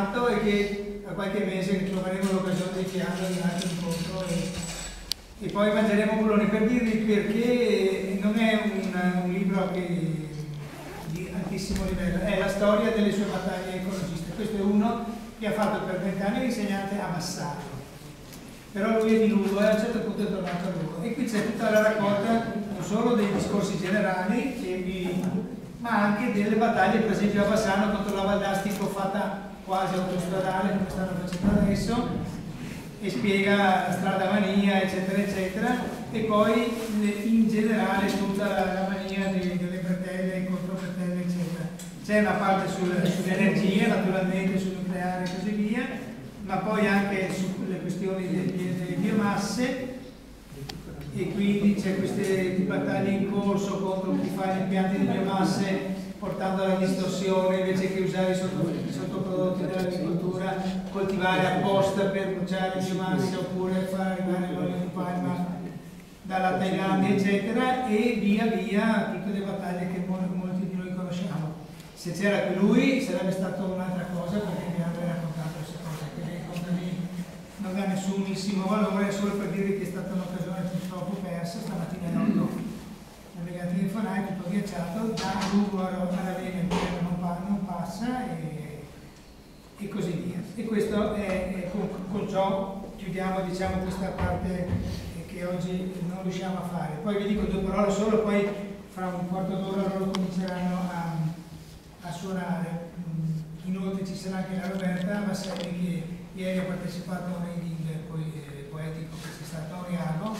fatto è che a qualche mese troveremo l'occasione di chiamare un altro incontro e poi mangeremo bulloni, per dirvi perché non è un libro di altissimo livello, è la storia delle sue battaglie ecologiste. Questo è uno che ha fatto per 20 anni l'insegnante a Massaro, però lui è di Lugo e a un certo punto è tornato a Lugo, e qui c'è tutta la raccolta non solo dei discorsi generali ma anche delle battaglie, per esempio a Bassano contro la Valdastico, fatta quasi autostradale come stanno facendo adesso, e spiega la strada mania eccetera eccetera, e poi in generale tutta la mania delle bretelle, contro bretelle eccetera. C'è una parte sull'energia naturalmente, sul nucleare e così via, ma poi anche sulle questioni delle biomasse, e quindi c'è queste battaglie in corso contro chi fa gli impianti di biomasse portando alla distorsione, invece che usare i sottoprodotti dell'agricoltura, coltivare apposta per bruciare biomasse oppure far arrivare l'olio di palma dalla Thailandia eccetera, e via via tutte le battaglie che molti di noi conosciamo. Se c'era qui lui sarebbe stato un'altra cosa, perché mi avrebbe raccontato queste cose che non ha nessunissimo valore, solo per dirvi che è stata un'occasione purtroppo persa. Stamattina alle 8 navigati telefonai, tutto ghiacciato, da Lugo a Ravenna il treno non passa e così via. E questo con ciò chiudiamo, diciamo, questa parte che oggi non riusciamo a fare. Poi vi dico due parole solo, poi fra un quarto d'ora loro cominceranno a suonare. Inoltre ci sarà anche la Roberta Vasselli, che ieri ha partecipato a un reading poetico che c'è stato a Oriano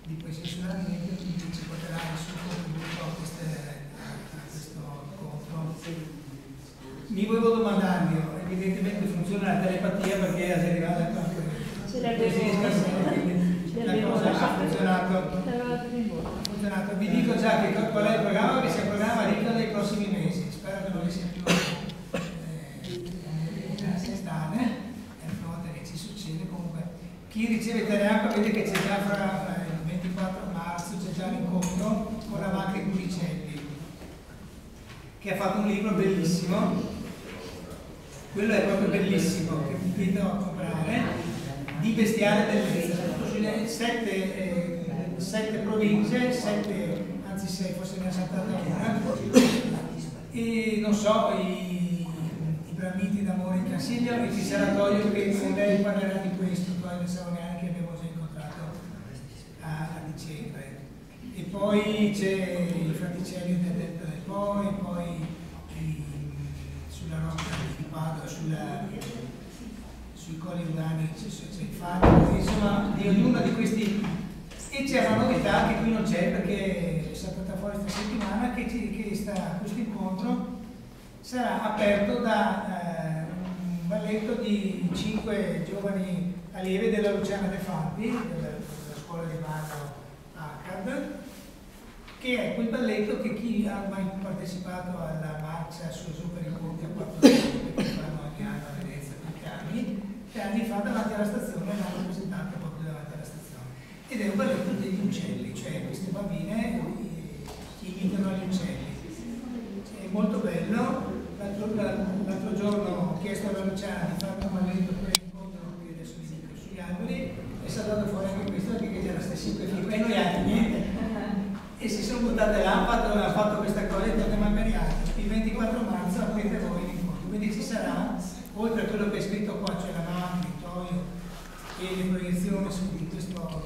di poesia sull'ambiente, quindi ci porterà il suo contributo a questo incontro. Mi volevo domandarvi, evidentemente funziona la telepatia perché è arrivata proprio la cosa ha funzionato. Vi dico già che qual è il programma, che sia un programma ricco nei prossimi mesi, spero che non sia più settimane, è una volta che ci succede. Comunque chi riceve Tereacqua vede che c'è già fra il 24 marzo c'è già l'incontro con la Banca Curicelli, che ha fatto un libro bellissimo, quello è proprio bellissimo, che vi invito a comprare, di Bestiale Bellezza, sulle 7 province, 6, forse ne ha saltata una, e non so, i bramiti d'amore in Cansiglio, e il seratorio che con lei parlerà di questo, poi ne siamo neanche, abbiamo già incontrato a dicembre. E poi c'è i fraticelli del Delta del Po, e poi sulla rocca di Padova, sui colli urbani c'è il Fado, insomma di ognuno di questi. E c'è una novità che qui non c'è, perché è saltata fuori questa settimana, che questo incontro sarà aperto da un balletto di 5 giovani allievi della Luciana De Fabi, della scuola di ballo ACAD, che è quel balletto che chi ha mai partecipato alla marcia su per i ponti a 4 giorni, che fanno ogni anno a Venezia, 3 anni fa davanti alla stazione, l'hanno presentato proprio davanti alla stazione. Ed è un balletto degli uccelli, cioè queste bambine imitano gli uccelli. È molto bello. L'altro giorno ho chiesto alla Luciana di fare un balletto per l'incontro, qui adesso vi dico, sugli alberi, è saltato fuori anche questo, perché c'era stessissimo film, e noi altri niente. E si sono buttate là, hanno fatto questa cosa e detto che magari altri. Il 24 marzo aprite voi l'incontro, quindi ci sarà, oltre a quello che è scritto qua, cioè la mamma, il Vittorio e le proiezioni su questo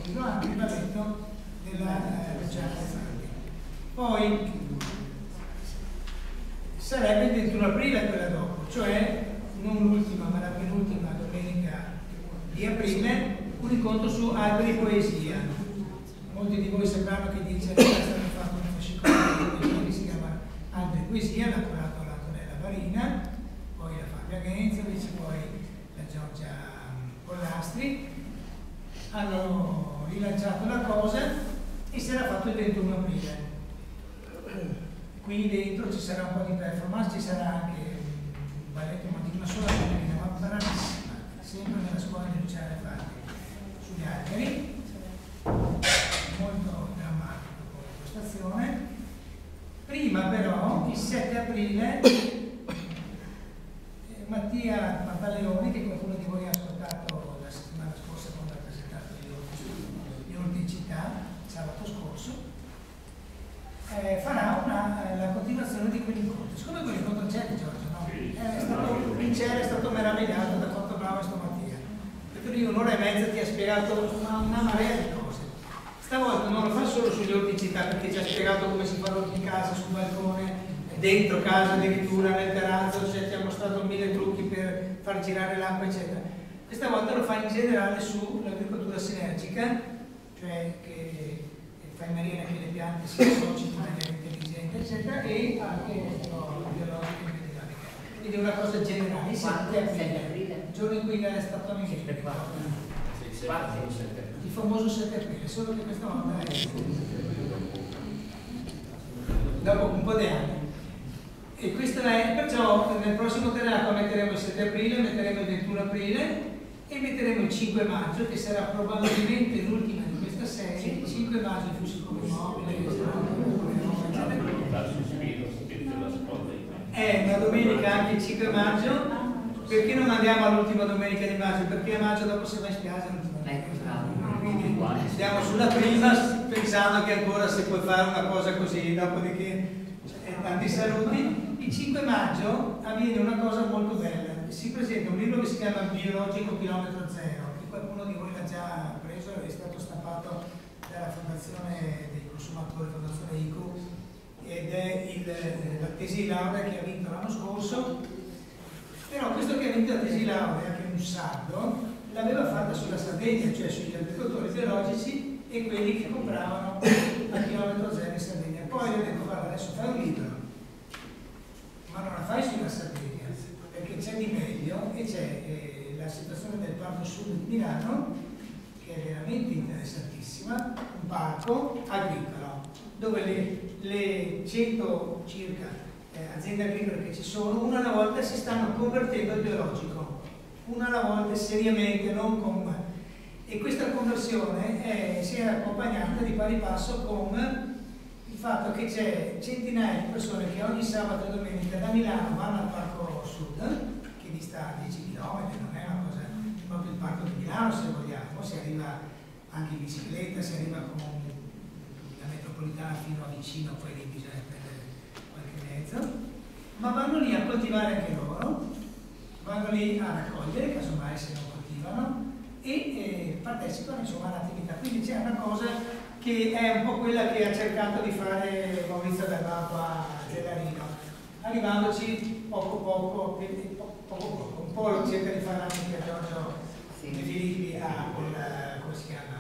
libro, anche il balletto della Luciana De Fabi. Poi sarebbe il 21 aprile quella dopo, cioè non l'ultima ma la penultima domenica di aprile, un incontro su alberi e poesia. Molti di voi sapranno che dice che è stato fatto un fascicolo di poesia che si chiama Alberi e Poesia, l'ha curato l'Antonella Varina, poi la Fabia Genzovic, poi la Giorgia Pollastri. Hanno rilanciato la cosa e sarà fatto il 21 aprile. Qui dentro ci sarà un po' di performance, ci sarà anche un balletto, ma di una sola ballerina, ma bravissima, sempre nella scuola di Luciana De Fabi, sugli alberi. Molto drammatico poi questa azione. Prima però, il 7 aprile, Mattia farà la continuazione di quell'incontro. Siccome quell'incontro c'è, Giorgio, no? Michele è stato meravigliato da quanto bravo è Mattia. Perché lui un'ora e mezza ti ha spiegato una marea di cose. Stavolta non lo fa solo sugli ordini città, perché ci ha spiegato come si fa l'ordine in casa, sul balcone, dentro casa addirittura, nel terrazzo, cioè ti ha mostrato 1000 trucchi per far girare l'acqua, eccetera. Questa volta lo fa in generale sull'agricoltura sinergica, cioè che fa in maniera che le piante si associno in maniera intelligente, eccetera, e anche biologica e biodinamica. Quindi è una cosa generale. Il 7 aprile, il giorno in cui è stato a Michele. Il famoso 7 aprile, solo che questa volta è dopo un po' di anni. E questo è, perciò nel prossimo Tenaco metteremo il 7 aprile, metteremo il 21 aprile e metteremo il 5 maggio, che sarà probabilmente l'ultima di questa serie. Il 5 maggio il flusso come mobile, è una domenica anche il 5 maggio. Perché non andiamo all'ultima domenica di maggio? Perché a maggio dopo si va in spiaggia non quindi andiamo sulla prima pensando che ancora si può fare una cosa così, dopodiché tanti saluti. Il 5 maggio avviene una cosa molto bella, si presenta un libro che si chiama Biologico Chilometro Zero, che qualcuno di voi l'ha già preso, è stato stampato dalla Fondazione dei Consumatori, Fondazione ICU, ed è la tesi di laurea che ha vinto l'anno scorso. Però questo che ha vinto la tesi di laurea, che è un sardo, l'aveva fatta sulla Sardegna, cioè sugli agricoltori biologici e quelli che compravano a chilometro zero in Sardegna. Poi gli ho detto, guarda, adesso fai un libro, ma non la fai sulla Sardegna, perché c'è di meglio e c'è la situazione del Parco Sud di Milano, che è veramente interessantissima, un parco agricolo, dove le 100 circa aziende agricole che ci sono, una alla volta si stanno convertendo al biologico, una alla volta seriamente, non con... E questa conversione si è accompagnata di pari passo con il fatto che c'è centinaia di persone che ogni sabato e domenica da Milano vanno al Parco Sud, che dista 10 km, non è una cosa, è proprio il Parco di Milano se vogliamo, si arriva anche in bicicletta, si arriva con la metropolitana fino a vicino, poi lì bisogna prendere qualche mezzo, ma vanno lì a coltivare anche loro, vanno lì a raccogliere, casomai se non coltivano, e partecipano insomma all'attività. Quindi c'è una cosa che è un po' quella che ha cercato di fare Maurizio Dall'Acqua a Zellarino, arrivandoci poco, un po' lo cerca di fare anche Giorgio De Filippi a come si chiama?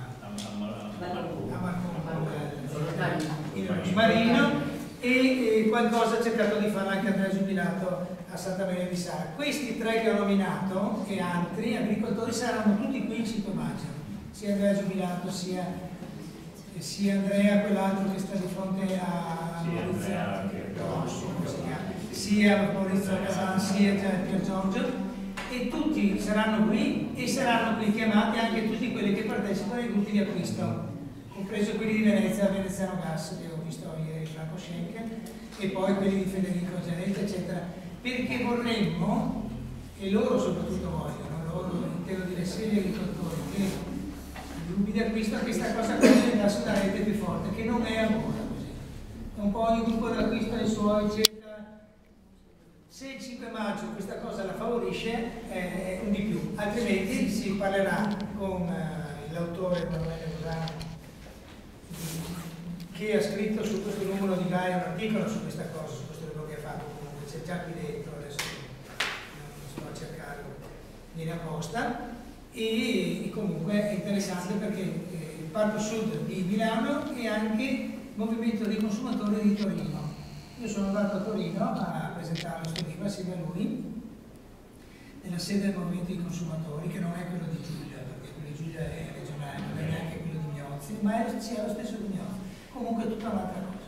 Il Rosmarino, e qualcosa ha cercato di fare anche Andrea Giubilato a Santa Maria di Sara. Questi tre che ho nominato e altri agricoltori saranno tutti qui il 5 maggio, sia Andrea Giubilato sia Andrea, quell'altro che sta di fronte a sia Maurizio Casan, sia Pier Giorgio, e tutti saranno qui e saranno qui chiamati anche tutti quelli che partecipano ai gruppi di acquisto, compreso quelli di Venezia, Veneziano Gas, che ho visto ieri, Franco Schenker, e poi quelli di Federico Gianetta, eccetera, perché vorremmo, e loro soprattutto vogliono, loro intendo dire sia gli agricoltori che i gruppi di acquisto, questa cosa diventasse una rete più forte, che non è ancora così. Un po' ogni gruppo d'acquisto ha i suoi, eccetera. Se il 5 maggio questa cosa la favorisce, è un di più, altrimenti si parlerà con l'autore Emanuele Rosano, che ha scritto su questo numero di Gaia un articolo su questa cosa, su questo lavoro che ha fatto, comunque c'è già qui dentro, adesso non sto a cercarlo, viene apposta, e comunque è interessante perché il Parco Sud di Milano e anche il Movimento dei Consumatori di Torino. Io sono andato a Torino a presentare questo libro assieme a lui, nella sede del Movimento dei Consumatori, che non è quello di Giulia, perché quello di Giulia è regionale, non è neanche quello di Miozzi, ma è lo stesso di Miozzi. Comunque è tutta un'altra cosa.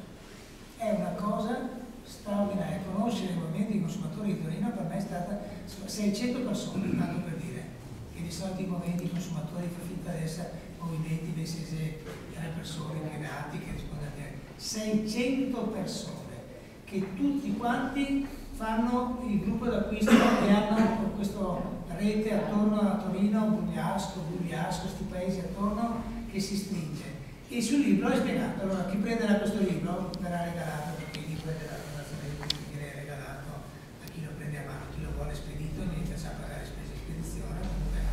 È una cosa straordinaria. Conoscere il Movimento dei Consumatori di Torino per me è stata 600 persone, tanto per dire, che di solito i movimenti dei consumatori fa finta di essere movimenti dei 6 persone impiegati che rispondono a te. 600 persone che tutti quanti fanno il gruppo d'acquisto e hanno questa rete attorno a Torino, Bugliasco, questi paesi attorno che si stringe. E sul libro è spiegato, allora chi prenderà questo libro verrà regalato, perché chi prende la fondazione che viene regalato a chi lo prende a mano, chi lo vuole spedito e inizia a pagare spese di spedizione. Comunque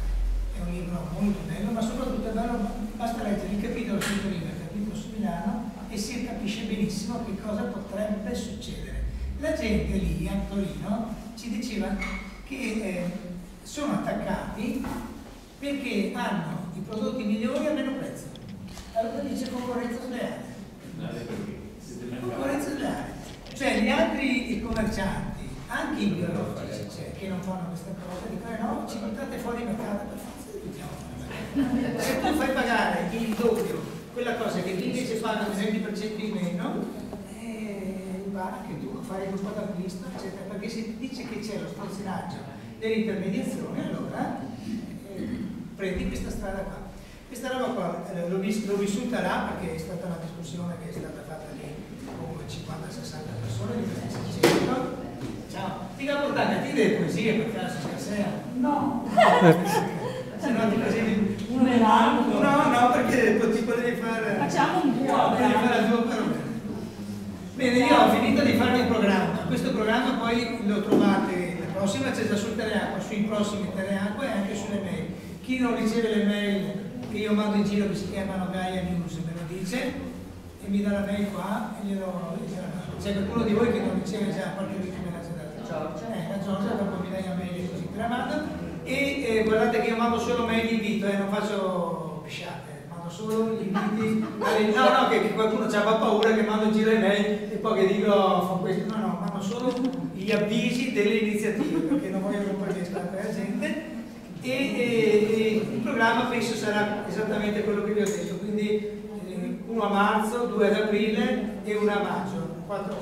è un libro molto bello, ma soprattutto è bello, basta leggere il capitolo su Torino, il capitolo su Milano e si capisce benissimo che cosa potrebbe succedere. La gente lì a Torino ci diceva che sono attaccati perché hanno i prodotti migliori a meno prezzo. Allora dice concorrenza sleale. Concorrenza sleale. Cioè gli altri commercianti, anche i biologici, che non fanno questa cosa, dicono no, ci buttate fuori il mercato per forza di tutto. Se tu fai pagare il doppio, quella cosa che invece paga il 20% in meno, va anche tu a fare il gruppo d'acquisto, eccetera, perché si dice che c'è lo strozzinaggio dell'intermediazione, allora prendi questa strada qua. Questa roba qua l'ho vissuta là perché è stata una discussione che è stata fatta lì con 50-60 persone di questi 600. Ciao, ti va a portare a te delle poesie per caso stasera? No! Se no ti facevi un elargo. No, perché ti potevi fare. Facciamo un po'. Potevi fare il tuo parole. Bene, io ho finito di fare il programma. Questo programma poi lo trovate, la prossima c'è già sul Teleacqua, sui prossimi Teleacqua e anche sulle mail. Chi non riceve le mail che io mando in giro che si chiamano Gaia News me lo dice e mi dà la mail qua e gliela mando. C'è qualcuno di voi che non riceve già qualche link me l'ha già dato? La Giorgia, dopo mi dai la mail e così te la mando. E guardate che io mando solo mail di invito, non faccio pisciate, mando solo gli inviti. No, che qualcuno c'ha paura che mando in giro le mail e poi che dico fa questo. No, mando solo gli avvisi delle iniziative perché non voglio rompere le scatole alla gente. E il programma penso sarà esattamente quello che vi ho detto, quindi 1 a marzo, 2 ad aprile e 1 a maggio, 4.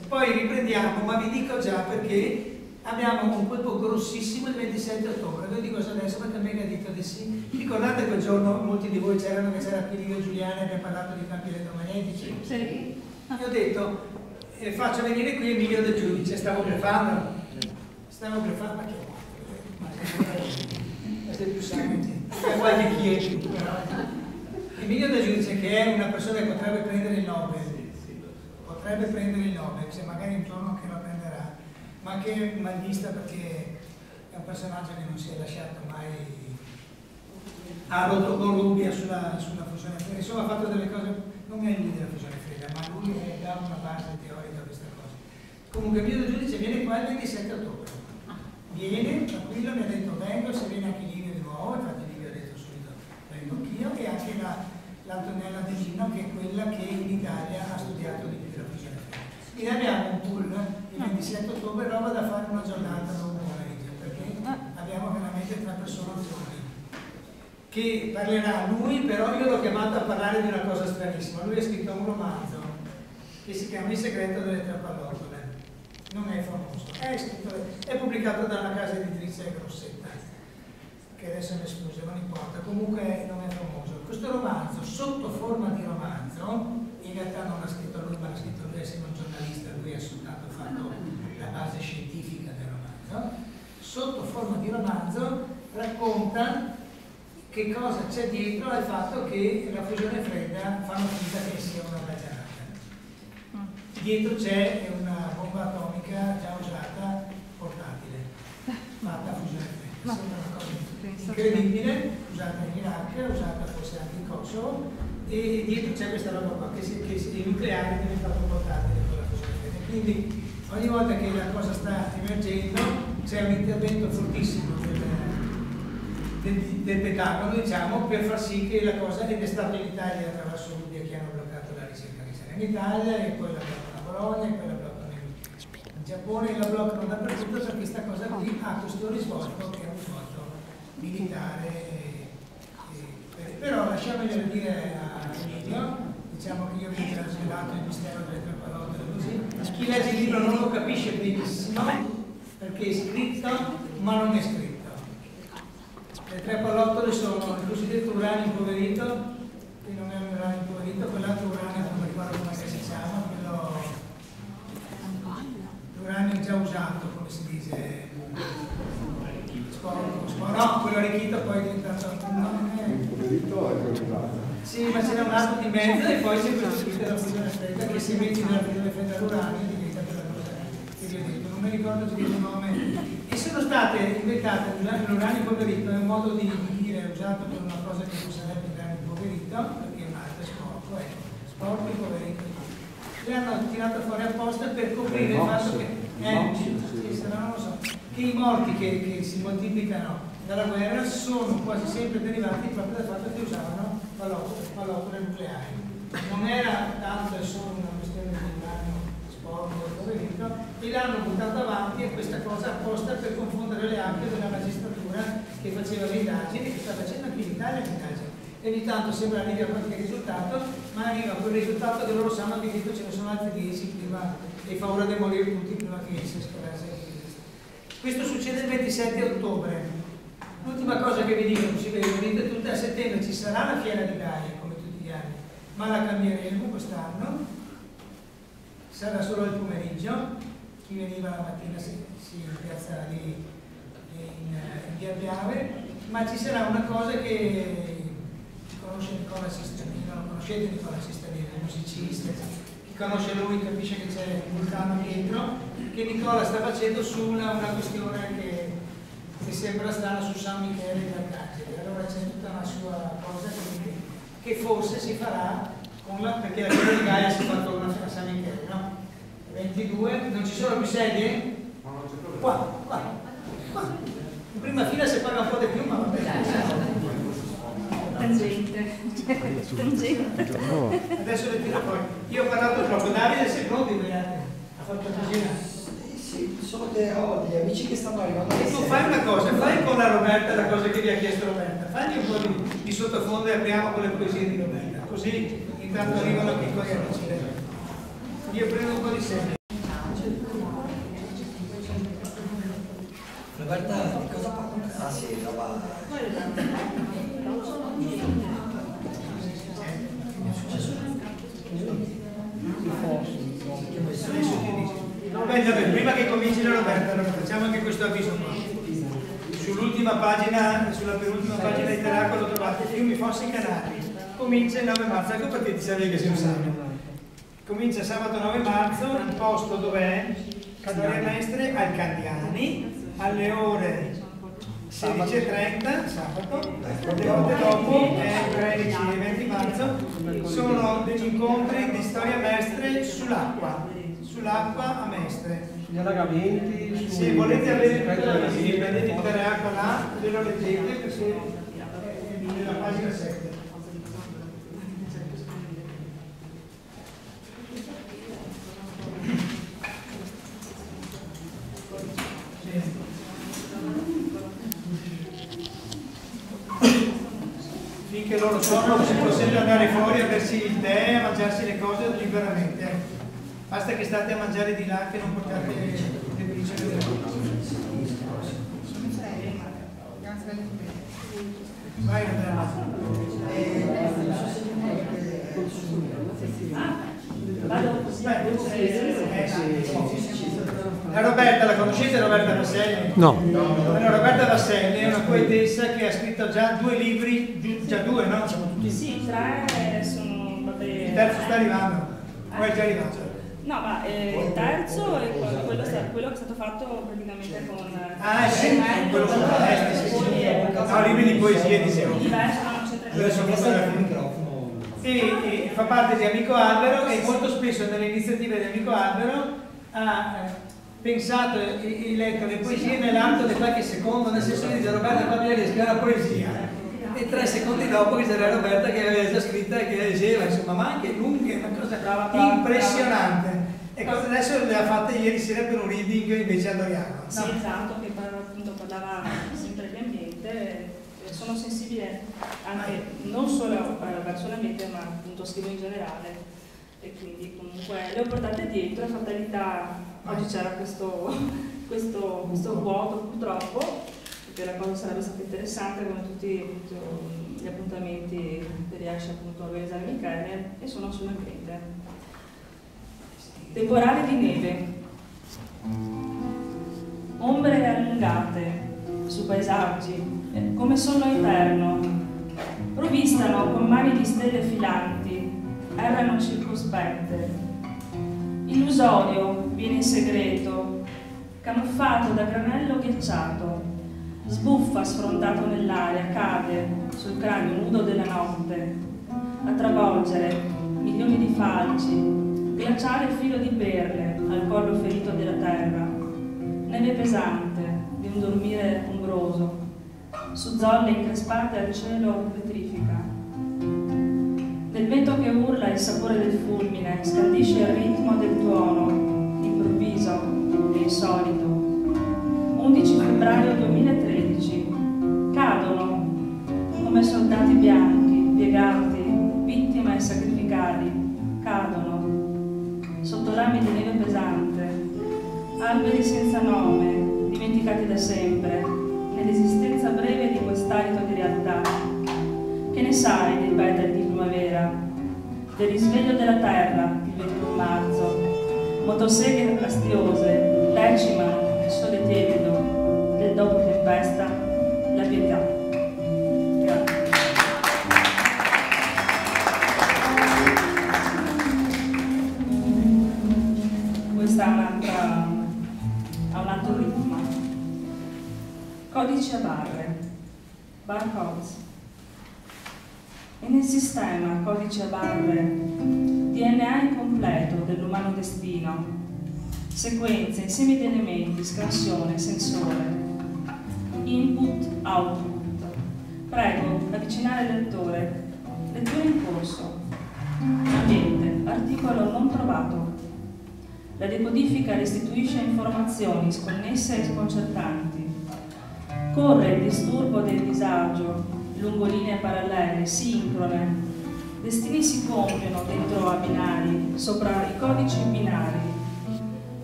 Poi riprendiamo, ma vi dico già perché abbiamo un colpo grossissimo il 27 ottobre, ve lo dico adesso perché a me mi ha detto di sì. Ricordate quel giorno molti di voi c'erano che c'era Pirillo e Giuliani e abbiamo parlato di campi elettromagnetici? Sì. Io ho detto faccio venire qui Emilio Del Giudice, stavo bleffando, ma che è più santi, è qualche chiedo. Emilio Del Giudice, che è una persona che potrebbe prendere il Nobel, se magari un giorno che lo prenderà, ma che è malvista perché è un personaggio che non si è lasciato mai, ha rotto con Rubbia sulla fusione fredda, insomma ha fatto delle cose, non è lui della fusione fredda, ma lui dà una base teorica a questa cosa. Comunque Emilio Del Giudice viene qua il 27 ottobre, viene, tranquillo, mi ha detto vengo, se viene anche Livio di nuovo, infatti Livio ha detto subito vengo anch'io, e anche l'Antonella De Gino, che è quella che in Italia ha studiato di più la fusione fredda. Quindi abbiamo un pool il 27 ottobre, roba da fare una giornata, non un pomeriggio, perché abbiamo veramente 3 persone giovani che parlerà lui, però io l'ho chiamato a parlare di una cosa stranissima. Lui ha scritto un romanzo che si chiama Il segreto delle 3 pallottole, non è famoso, è pubblicato da una casa editrice Grossetta, che adesso mi scusa, non importa, comunque non è famoso. Questo romanzo, sotto forma di romanzo, in realtà non l'ha scritto lui, ma l'ha scritto lui, essendo un giornalista, lui ha soltanto fatto la base scientifica del romanzo, sotto forma di romanzo racconta che cosa c'è dietro al fatto che la fusione fredda fanno finta che sia una baggianata. Dietro c'è una bomba atomica già usata, portatile, fatta a fusione fredda. Sembra una cosa incredibile, usata in Iraq, usata forse anche in Kosovo, e dietro c'è questa roba qua, che il nucleare è diventato portatile con la fusione fredda. Quindi ogni volta che la cosa sta emergendo c'è un intervento fortissimo del Pentagono, diciamo, per far sì che la cosa, ed è stato in Italia attraverso Rubbia che hanno bloccato la ricerca che c'era in Italia, e poi la bloccano a Bologna, e poi la bloccano in Giappone, e la bloccano dappertutto, perché questa cosa qui ha questo risvolto che è un risvolto militare. Però lasciamoglielo dire a Emilio, diciamo che io vi ho svelato il mistero delle 3 pallottole così. Chi legge il libro non lo capisce benissimo, perché è scritto ma non è scritto. Le 3 pallottole sono il cosiddetto uranio impoverito, che non è un uranio impoverito, quell'altro uranio non mi ricordo come si chiama, l'uranio già usato, come si dice, sporco, no, quello arricchito poi è diventato... Impoverito è quello usato. Sì, ma c'era un altro di mezzo e poi c'è questo qui della fusione fredda che se metti nella fusione fredda all'uranio diventa quella cosa che vi ho detto, non mi ricordo il nome. E sono state inventate, l'uranio impoverito è un modo di dire usato per una cosa che non sarebbe uranio impoverito, perché è un altro sporco, sporco impoverito. Le hanno tirato fuori apposta per coprire il fatto che, non lo so, che i morti che si moltiplicano dalla guerra sono quasi sempre derivati proprio dal fatto che usavano pallotole nucleari. Non era tanto e solo una questione di uranio sporco impoverito, e l'hanno buttato avanti a questa cosa apposta per confondere le acque della magistratura che faceva le indagini, che sta facendo anche in Italia le indagini. E ogni tanto sembra arrivare a qualche risultato, ma arriva a quel risultato che loro sanno che dietro ce ne sono altri 10 prima, e fa ora di morire tutti prima che si scoperse. Questo succede il 27 ottobre. L'ultima cosa che vi dico, si vede tutte, a settembre ci sarà la fiera di Gaia, come tutti gli anni, ma la cambieremo quest'anno, sarà solo il pomeriggio, chi veniva la mattina si piazza lì in via Piave, ma ci sarà una cosa che conosce Nicola Sisternino, lo conoscete Nicola Sisternino, il musicista, chi conosce lui capisce che c'è un vulcano dietro, che Nicola sta facendo su una questione che sembra strana, su San Michele di Arcangeli. Allora c'è tutta una sua cosa che forse si farà perché la fiera di Gaia si fa con una San Michele, no? 22, non ci sono più sedie? Qua. In prima fila si paga un po' di più, ma va bene. Tangente. Adesso le tiro fuori. Io ho parlato troppo. Davide, sei pronto? Ha fatto così. Sì, solo che ho degli amici che stanno arrivando. E tu fai una cosa, fai con la Roberta la cosa che vi ha chiesto Roberta, fagli un po' di sottofondo e apriamo con le poesie di Roberta, così intanto arrivano anche i tuoi amici. Io prendo un po' di serie. Roberta, di cosa parla? Ah sì, roba. Roberta, prima che cominci la Roberta, allora facciamo anche questo avviso qua. Sull'ultima pagina, sulla penultima pagina di Terracolo trovate Fiumi, Fossi, Canali. Comincia il 9 marzo, ecco perché ti sapevi che sei un sabato. Comincia sabato 9 marzo, il posto dov'è? Cadoria Mestre al Candiani, alle ore 16:30, sabato, le volte dopo è il 13 e 20 marzo, sono degli incontri di storia Mestre sull'acqua a Mestre. Gli allagamenti. Se volete avere tutta la visita, prendete il Terracqua là, ve lo leggete perché è nella pagina 7. Finché loro sono si può sempre andare fuori a bersi il tè, a mangiarsi le cose liberamente. Basta che state a mangiare di là, che non portate le briciole delle cose. Vai Andrea. La Roberta la conoscete, Roberta Vasselli? No. Allora, Roberta Vasselli è una poetessa che ha scritto già 2 libri, già 2, no? Sì, 3 sono, vabbè. Il terzo sta arrivando, poi è già arrivato. No, ma il terzo è quello che è stato fatto praticamente con... Ah, sì, quello con no, libri di poesie, dicevo. Diverso, non c'entra più. E fa parte di Amico Albero e molto spesso nelle iniziative di Amico Albero ha pensato e letto le poesie nell'arco di qualche secondo, nel senso che dice Roberta fammi scrivere una poesia. E 3 secondi dopo che c'era Roberta che aveva già scritta e che diceva, insomma, ma anche lunghe, una cosa impressionante. E adesso le ha fatte ieri sera per un reading invece a Doriano. Sì, esatto, che appunto parlava sempre di ambiente, sono sensibile anche non solo verso l'ambiente, ma appunto scrivo in generale. E quindi comunque le ho portate dietro, a fatalità oggi c'era questo vuoto purtroppo, perché la cosa sarebbe stata interessante come tutti gli appuntamenti che riesce appunto a organizzare Michele, e sono sull'ambiente. Temporale di neve, ombre allungate su paesaggi come sonno eterno, rovistano con mani di stelle filanti, errano circospette. Illusorio viene in segreto, camuffato da granello ghiacciato, sbuffa sfrontato nell'aria, cade sul cranio nudo della notte, a travolgere milioni di falci, glaciale filo di perle al collo ferito della terra, neve pesante di un dormire ombroso, su zolle increspate al cielo petrifica. Nel vento che urla il sapore del fulmine scandisce il ritmo del tuono, improvviso e insolito. 11 febbraio 2013. Cadono come soldati bianchi, piegati, vittime e sacrificati. Cadono sotto rami di neve pesante, alberi senza nome, dimenticati da sempre, nell'esistenza breve di quest'alito di realtà. Che ne sai dei petali di primavera, del risveglio della terra il 21 marzo? Motoseghe astiose decimano nel sole tiepido del dopo tempesta la pietà. Grazie. Questa ha un altro ritmo. Codice a barre, barcodes. E nel sistema codice a barre, DNA incompleto dell'umano destino, sequenze, insieme di elementi, scansione, sensore, input, output. Prego, avvicinare il lettore. Lettura in corso. Ambiente, articolo non trovato. La decodifica restituisce informazioni sconnesse e sconcertanti. Corre il disturbo del disagio lungo linee parallele, sincrone. Destini si compiono dentro a binari, sopra i codici binari.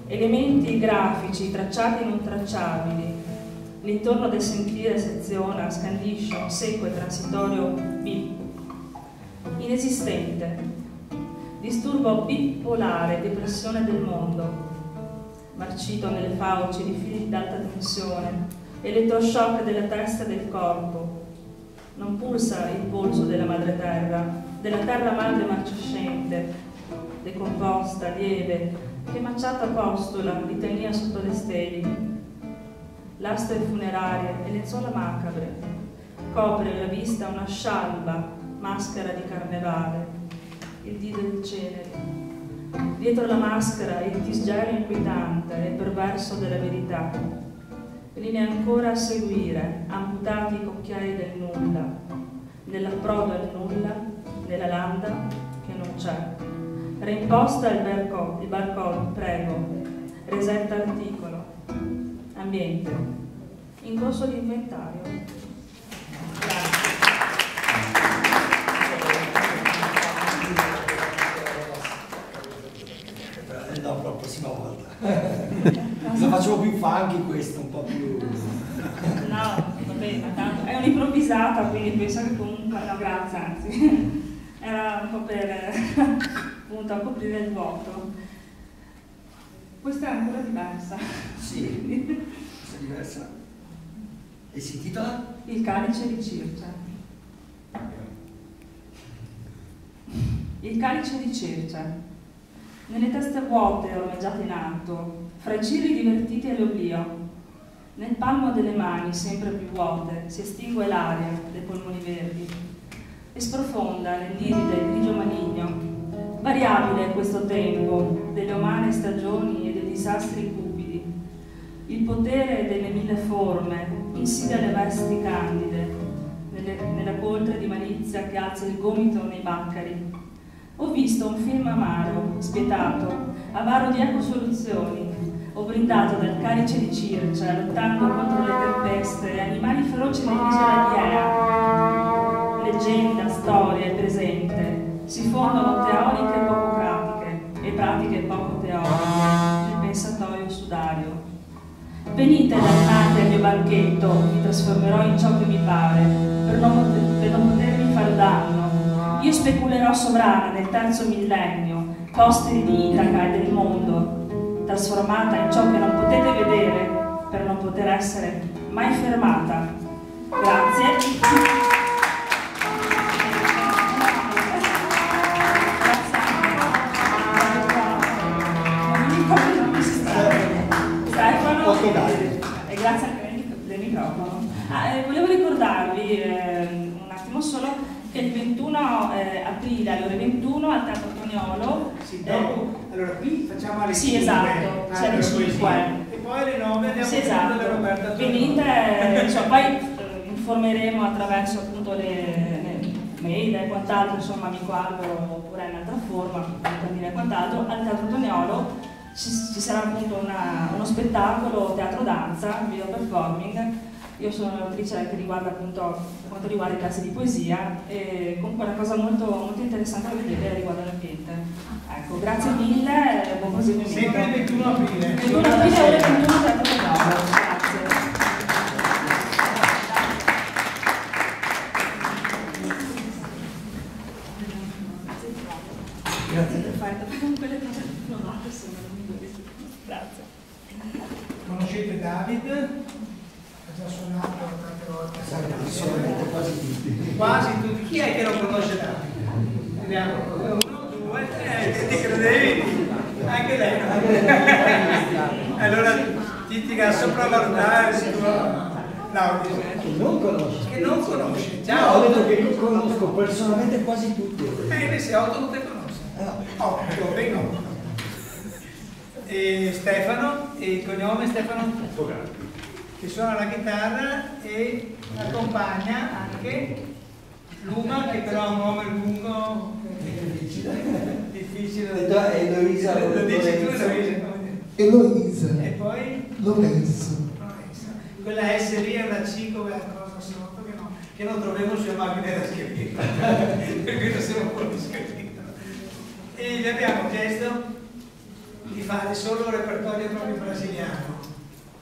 Elementi grafici tracciati e non tracciabili. L'intorno del sentire seziona, scandisce un sequo transitorio bip. Inesistente. Disturbo bipolare, depressione del mondo. Marcito nelle fauci di fili d'alta tensione, elettroshock della testa e del corpo. Non pulsa il polso della madre terra madre marciascente, decomposta, lieve, che macciata postola litania sotto le steli. Lastre funerarie e lenzuola macabre, copre la vista una scialba maschera di carnevale, il dì del cenere. Dietro la maschera il disgelo inquietante e perverso della verità. Linee ancora a seguire, amputati i cocchiai del nulla, nell'approdo al nulla, nella landa che non c'è. Reimposta il barcode, prego, resetta articolo, ambiente, in corso di inventario. Grazie. No, per la prossima volta. Lo facevo più funky questo, un po' più... No, va bene, ma tanto è un'improvvisata, quindi penso che comunque, no grazie, anzi, era un po' per appunto a coprire il vuoto. Questa è ancora diversa. Sì, questa è diversa. E si intitola? Il calice di Circe. Il calice di Circe. Nelle teste vuote ormeggiate in alto, fra i ciri divertiti all'oblio, nel palmo delle mani sempre più vuote si estingue l'aria dei polmoni verdi e sprofonda nell'iride grigio maligno, variabile questo tempo delle umane stagioni e dei disastri cupidi. Il potere delle mille forme insidia le vesti candide, nella coltre di malizia che alza il gomito nei baccari. Ho visto un film amaro, spietato, avaro di ecosoluzioni. Ho brindato dal calice di Circe, lottando contro le tempeste e animali feroci nell'isola di Ea. Leggenda, storia e presente si fondono teoriche poco pratiche e pratiche poco teoriche nel pensatoio sudario. Venite dannati al mio banchetto, mi trasformerò in ciò che mi pare, per non potermi far danno. Io speculerò sovrana nel terzo millennio, posteri di Itaca e del mondo, trasformata in ciò che non potete vedere per non poter essere mai fermata. Grazie. Volevo ricordarvi un attimo solo che il 21 aprile alle ore 21 al Teatro Toniolo. Sì, dopo, allora qui facciamo alle 5. Sì, esatto, c'è alle 5. E poi alle 9 andiamo Sì, a esatto. da Roberta Toniolo. Venite, cioè, poi informeremo attraverso appunto le mail e quant'altro, insomma, amico Alvaro, oppure in altra forma, e quant'altro, al Teatro Toniolo ci sarà appunto uno spettacolo teatro danza, video performing. Io sono un'autrice che riguarda appunto per quanto riguarda i classi di poesia, e comunque una cosa molto, molto interessante da vedere riguardo l'ambiente. Ecco, grazie mille e buon proseguimento. Sempre il 21 aprile. 21 aprile ore 21 Teatro Toniolo. Grazie. Grazie. Perfetto, quelle cose provate sono migliori. Grazie. Conoscete David? Ha già suonato tante volte. Assolutamente quasi tutti. Quasi tutti. Chi è che non conosce David? Vediamo. 1, 2, 3, ti credevi? Anche lei. Allora Titica sopravvalutare il tuo Claudio. Che non conosci. Che non conosce. No, Già ho detto che conosco personalmente quasi tutti. se 8 non te conosce. 8, vengo. E Stefano, e il cognome Stefano che suona la chitarra e accompagna anche Luma, che però ha un nome lungo, difficile da dire. Eloisa. Lo dici tu, Eloisa, come dire? Eloisa. E poi Lorenzo. quella S lì è una C come la cosa sotto che non troviamo sulle macchine da scrivere, per cui non siamo un po' di scritto. E gli abbiamo chiesto di fare solo un repertorio proprio brasiliano.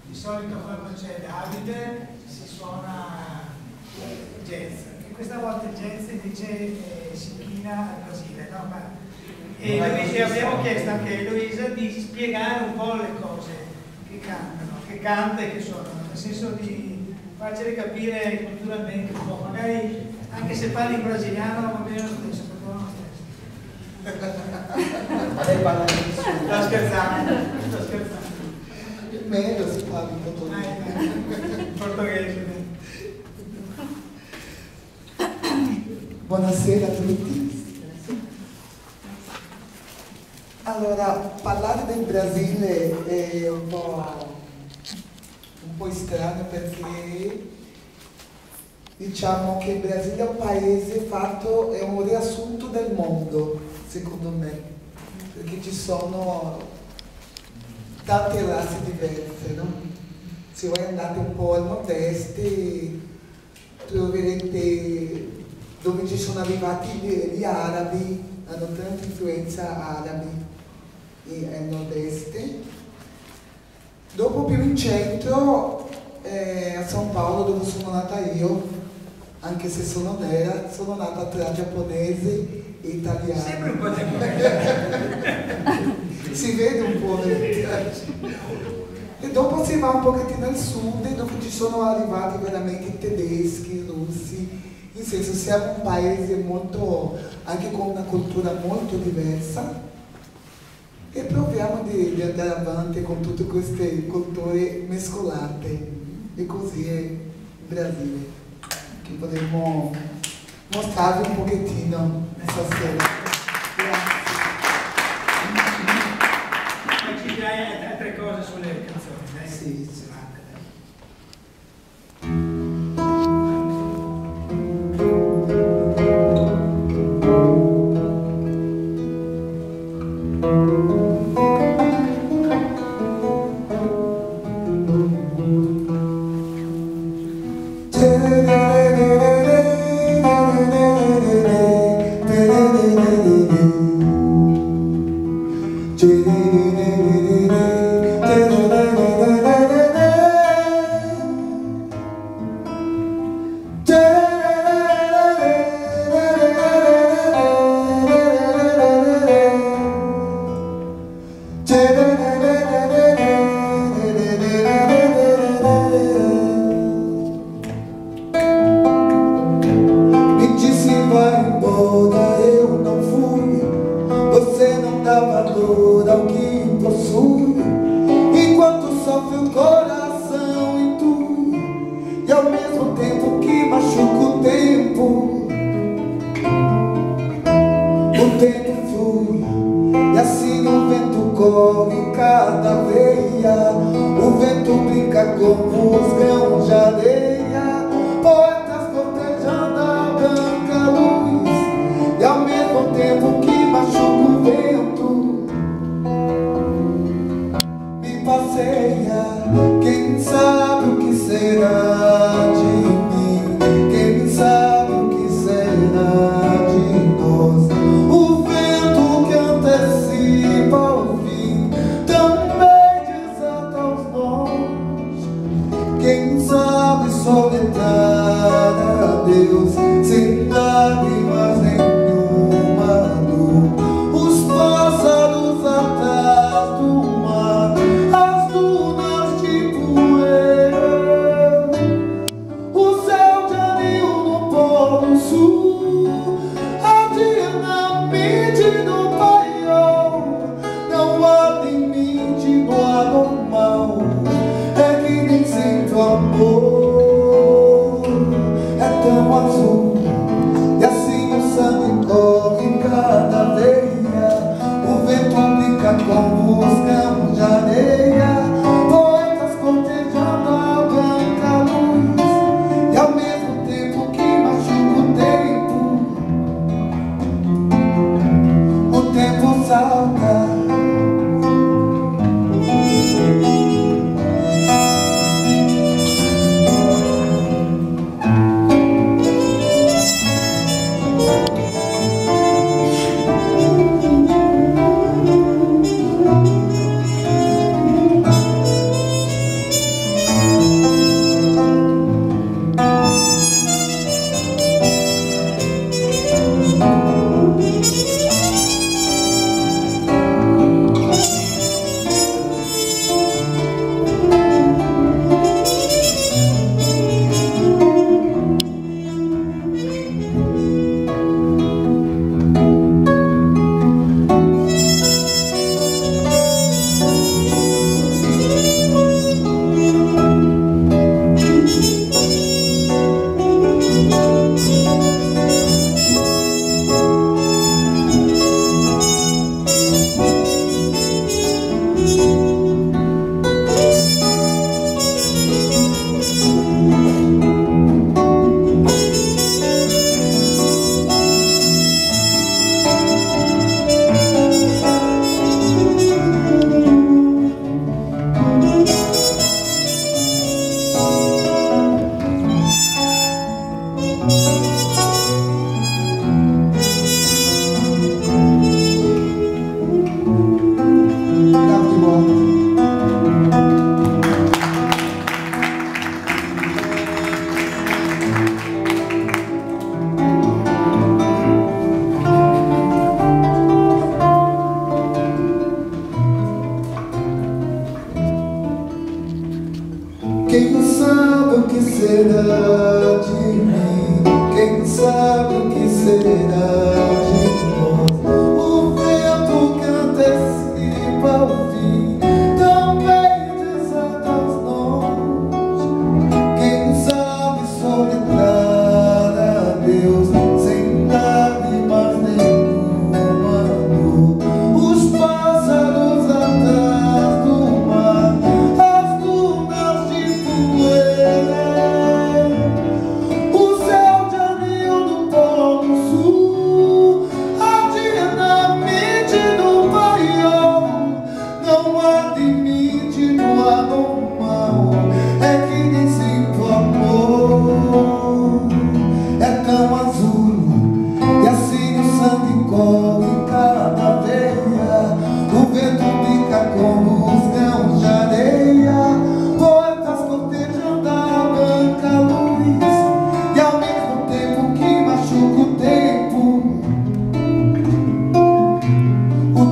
Di solito quando c'è Davide si suona jazz, e questa volta il jazz invece si inchina al Brasile, no? E abbiamo chiesto anche a Eloisa di spiegare un po' le cose che cantano, che canta e che suonano, nel senso di farcele capire culturalmente un po', magari anche se parli brasiliano va bene lo stesso, per lo stesso. Lei parla di nessuno. Sto scherzando. Meglio si parla in portoghese. Portoghese. Buonasera a tutti. Allora, parlare del Brasile è un po' strano perché diciamo che il Brasile è un paese fatto, è un riassunto del mondo, secondo me, perché ci sono tante razze diverse, no? Se voi andate un po' al nord-est troverete dove ci sono arrivati gli arabi, hanno tanta influenza arabi al nord-est. Dopo più in centro, a São Paulo, dove sono nata io, anche se sono nera, sono nata tra giapponese e italiano. Sempre un po' giapponese. Si vede un po' e dopo si va un pochettino al sud, dove ci sono arrivati veramente i tedeschi, i russi. In senso, siamo un paese molto, anche con una cultura molto diversa, e proviamo di andare avanti con tutte queste culture mescolate, e così è il Brasile, che potremmo mostrarvi un pochettino stasera. Grazie. Ma ci dirai altre cose sulle canzoni, dai? Sì. Enquanto sofre o coração intui, e ao mesmo com musgão de areia, poetas cortejando a branca luz, e ao mesmo tempo que machuca o vento, me passeia. Quem sabe o que será de mim? Quem sabe o que será de nós? O vento que antecipa o fim também desata os nós. Quem sabe soletrar adeus sem lágrimas nenhuma dor. Os pássaros atrás do mar, as dunas de poeira, o céu de anil no polo sul, a dinamite no paiol. Não há limite no anormal, é que nem sempre o amor é tão azul, e assim o sangue corre em cada veia. O vento brinca com os campos de areia, poetas cortejando a branca luz, e ao mesmo tempo que machuca o tempo salta. Quem sabe o que será de mim? Quem sabe o que será de nós? O vento que antecipa o fim também desata os nós. Quem sabe soletrar adeus sem lágrimas nenhuma dor. Os pássaros atrás do mar, as dunas de poeira, o céu de anil no polo sul, a dinamite no paiol. Não há limite no anormal, é que nem sempre o amor é tão azul, e assim o sangue corre em cada veia. O vento brinca com os grãos de areia, poetas cortejando a branca luz, e ao mesmo tempo que machuca o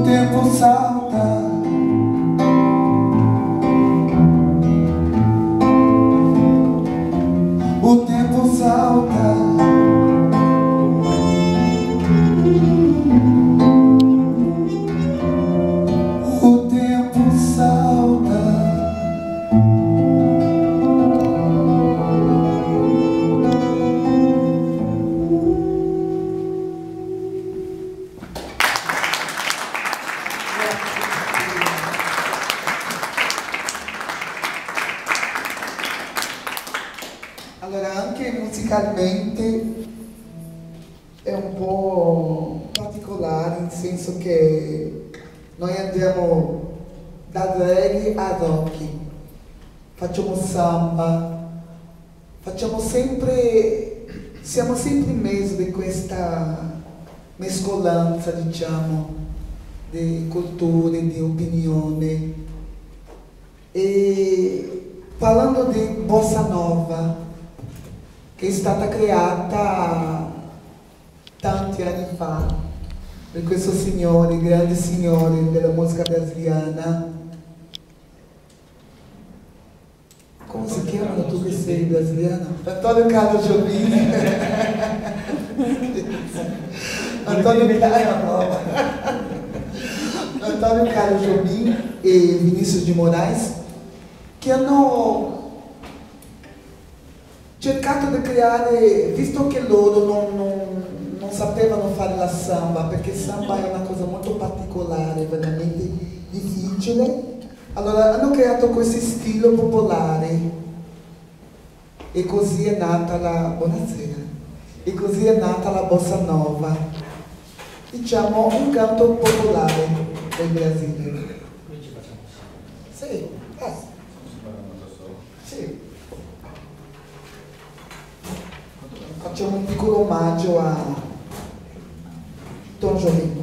tempo salta. O tempo salta. O tempo salta. Grazie. musicalmente è un po' particolare, nel senso che noi andiamo da reggae a rock, facciamo samba, siamo sempre in mezzo di questa mescolanza, diciamo, di culture, di opinione. E parlando di bossa nova, che è stata creata tanti anni fa da questo signore, grande signore della musica brasiliana. Come si chiamano tu che sei brasiliano? Antonio Carlos Jobim. Antonio Carlos Jobim e Vinícius de Moraes, che hanno cercato di creare, visto che loro non sapevano fare la samba, perché samba è una cosa molto particolare, veramente difficile, allora hanno creato questo stile popolare e così è nata la bossa nova, diciamo un canto popolare del Brasile. Sì, sì. Facciamo un piccolo omaggio a Tom Jobim.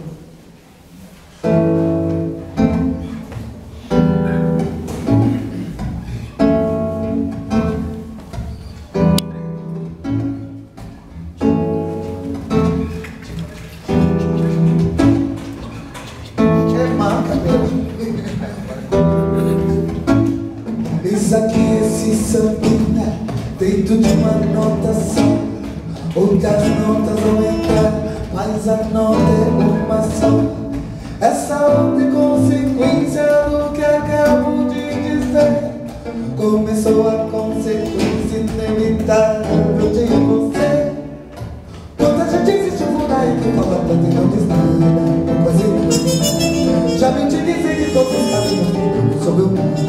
Isso aqui, esse sambinha, dentro de uma nota só. Outras notas aumentam, mas a nota é uma só. Essa outra é consequência do que acabo de dizer. Começou a consequência inevitável de você. Quanta gente existe por aí que fala tanto e não diz nada, quase nada. Já vim te dizer que todos sabem não sobre o mundo,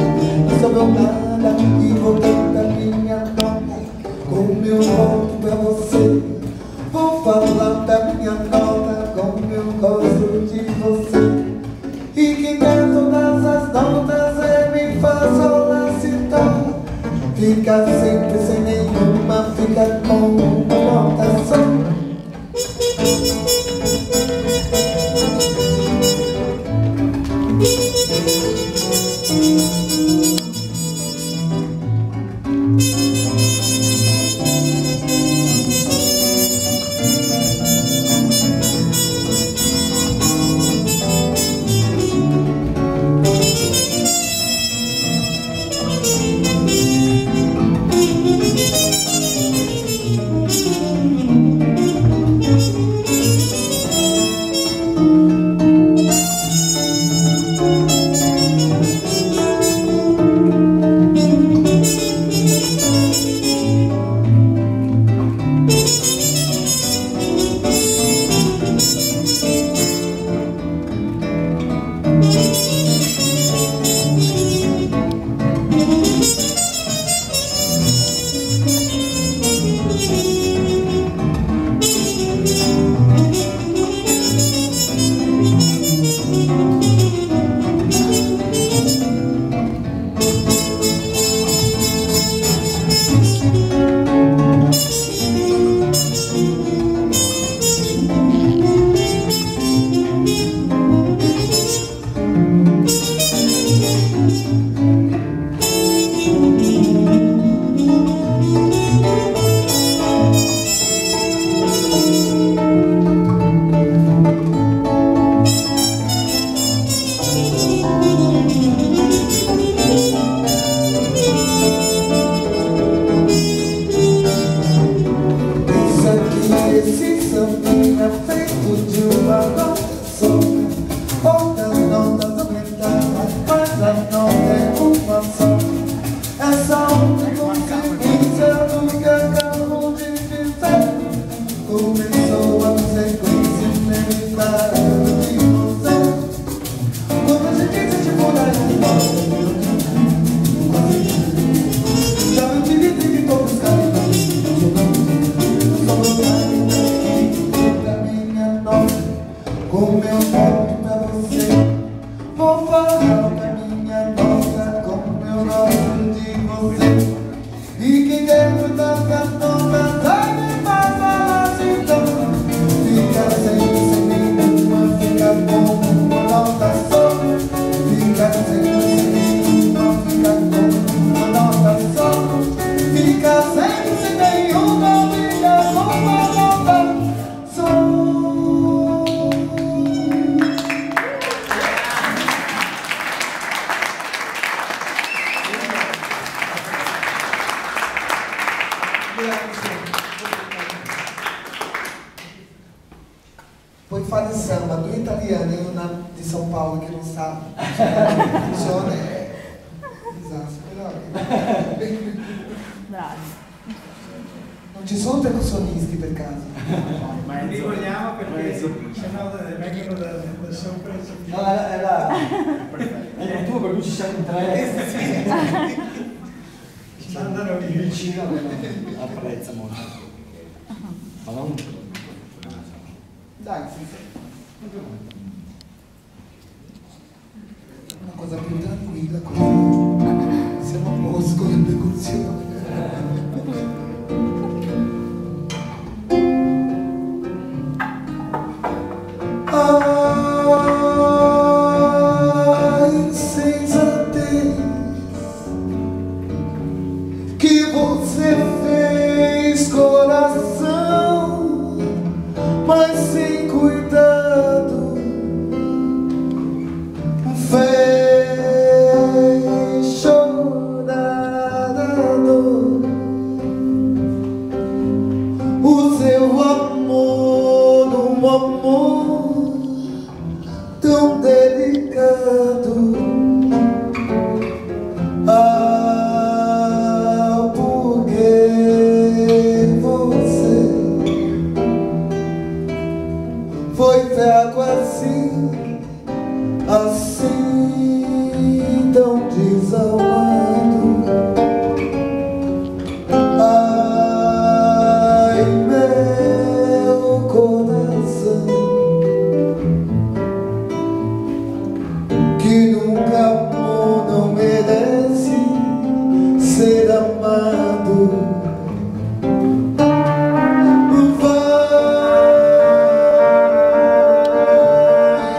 não sobre o nada. E voltei da minha nota com o meu voto pra você. Vou falar da minha nota com o meu gosto de você. E quem quer todas as notas é mi, fá, sol, lá, si, dó. Fica sempre sem nenhuma, fica com uma nota só. Paulo che non sa come funziona è un disastro, però Bravi. non ci sono percussionisti per caso. Ma Li vogliamo perché sennò vengono da sopra. No, è il tuo per cui ci siamo in tre. Ci mandano Il via. vicino apprezza molto. Ma non... Dai, sì. Una cosa più tranquilla così siamo a posto con le percussioni. A insensatez que você fez, coração, mas sem cuidado fez chorar a dor. O seu amor, um amor tão delicado. Ah, porque você foi fraco assim, assim tão desalmado. Ai, meu coração, que nunca amou, não merece ser amado. Vai,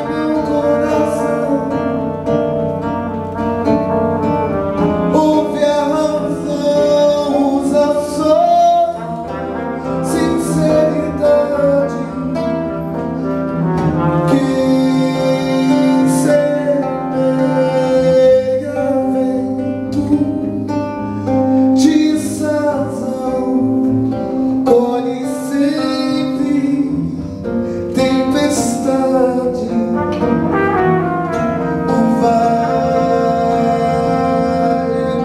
meu coração, ouve a razão, usa só sinceridade. Que semeia vento, diz razão, colhe sempre tempestade. Vai,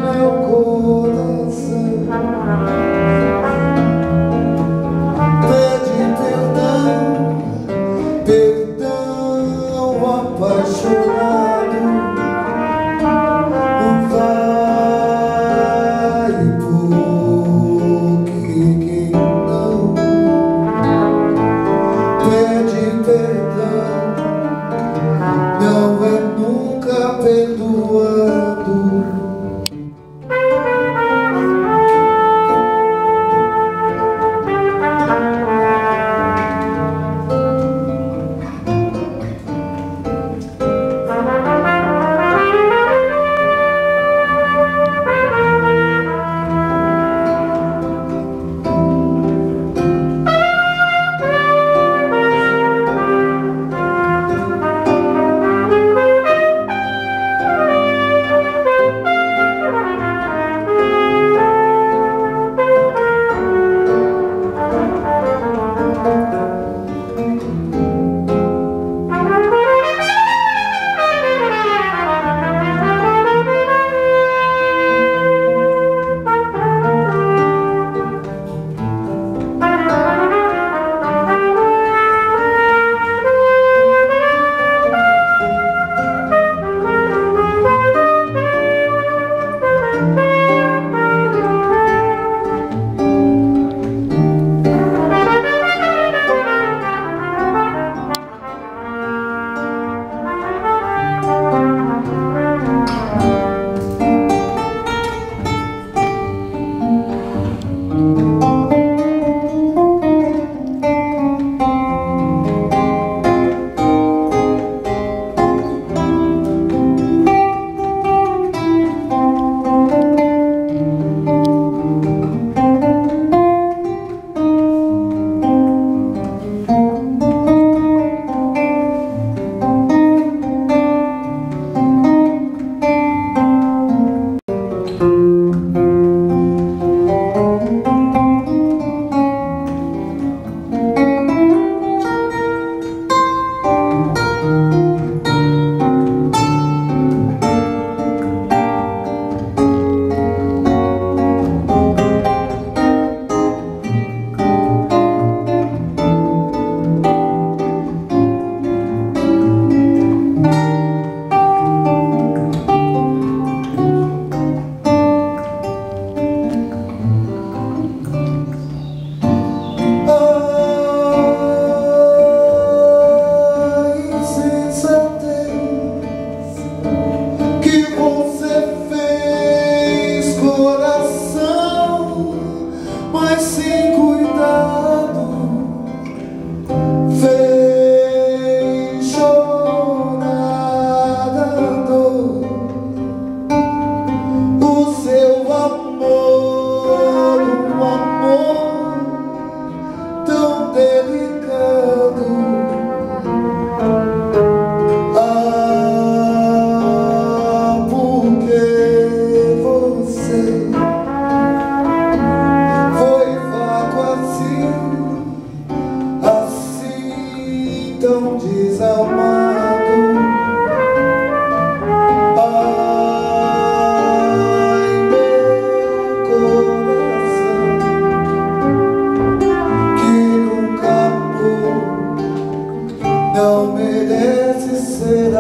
meu coração, pede perdão, perdão apaixonado. Vai, porque que não pede perdão, não é nunca perdoado.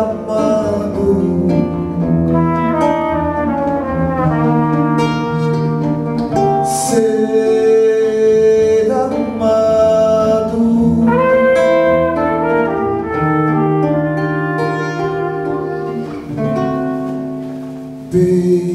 amado. Ser amado. Perdoado.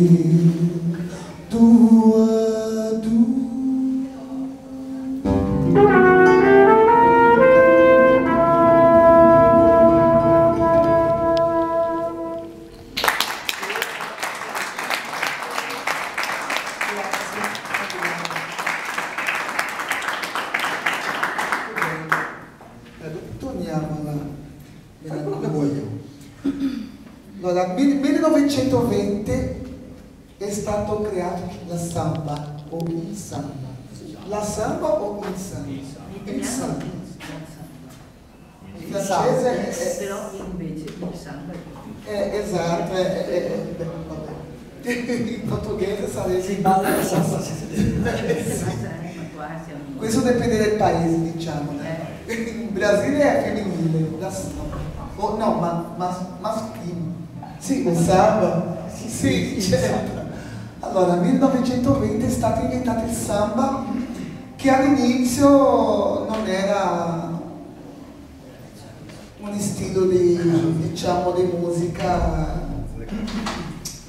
Torniamo alla melancolia. Allora, nel 1920 è stato creato la samba o il samba. La samba o il samba? Il samba. Il francese è... Però invece il samba esatto, vabbè. In portoghese sarebbe... Si balla la salsa. Questo dipende dal paese, diciamo. In Brasile è femminile, oh, no, ma maschile. Sì, il samba. Sì, certo. Allora, nel 1920 è stato inventato il samba, che all'inizio non era un stile di, diciamo, di musica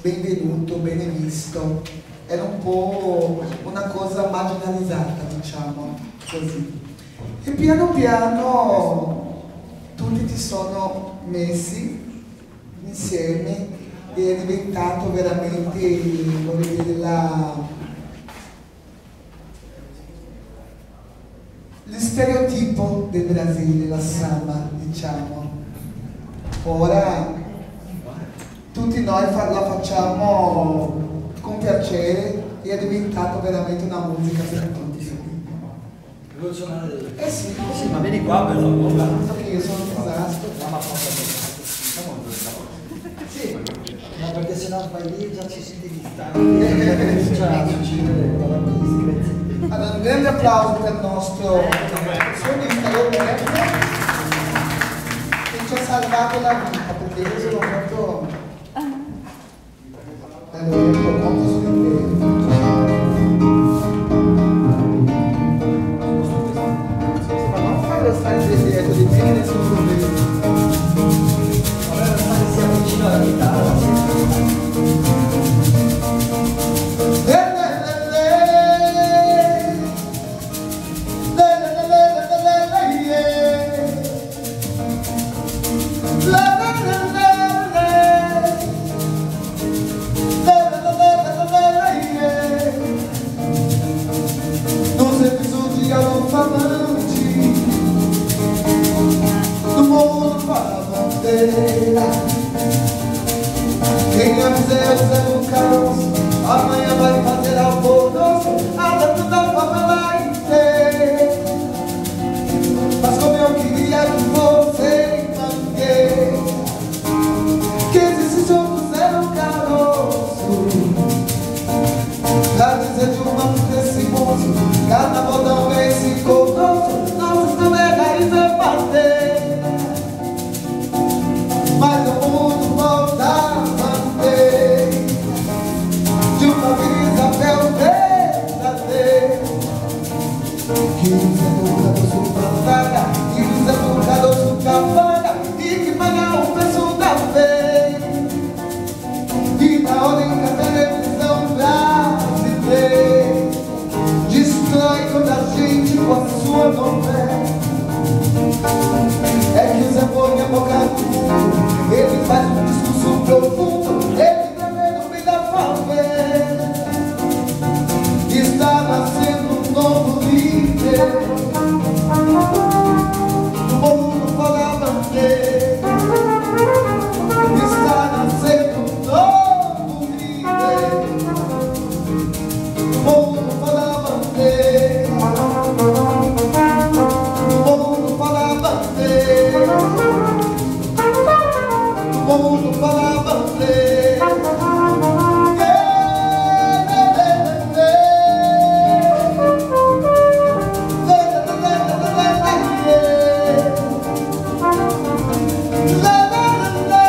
benvenuto, bene visto. Era un po' una cosa marginalizzata, diciamo così. E piano piano tutti si sono messi insieme e è diventato veramente, voglio dire, lo stereotipo del Brasile, la samba, diciamo. Ora tutti noi la facciamo con piacere e è diventato veramente una musica per tutti. Vuoi suonare del... Sì. Sì, ma vieni qua però. Perché io sono un disastro. Sì, ma perché se no vai lì già ci senti distanti. Cioè, a succedere parole discrete. Allora, un grande applauso per il nostro solista Roberto, che ci ha salvato la vita, perché io sono molto... Roberto, conto su di te. Ma non farlo stare dietro di me, nessuno problema. Allora, sta che sia vicino alla chitarra. Nos episodi galofananti do mundo para a bandeira. Quem avisa é o Zé do Caos, amanhã vai fazer alvoroço, a data da favela inteira. Mas como eu queria que você mangueira, que esses jogos eram caroço, pra dizer de uma música esse moço, carnaval não é esse colosso, nossa samba é raiz, é parteira. Mas o mundo volta a manter de uma Vila Isabel verdadeira. Que usa educador suprafaga, que usa educador suprafaga, e que paga o preço da feira. E na ordem da televisão brasileira destrói toda a gente com a sua novela. É que o Zé põe a boca no fundo, ele faz um discurso profundo, ele também no meio da favela. Está nascendo um novo líder, no mundo fora a bandeira. Está nascendo um novo líder, no mundo fora a bandeira. No mundo fora a bandeira. No mundo fora a bandeira. La la la la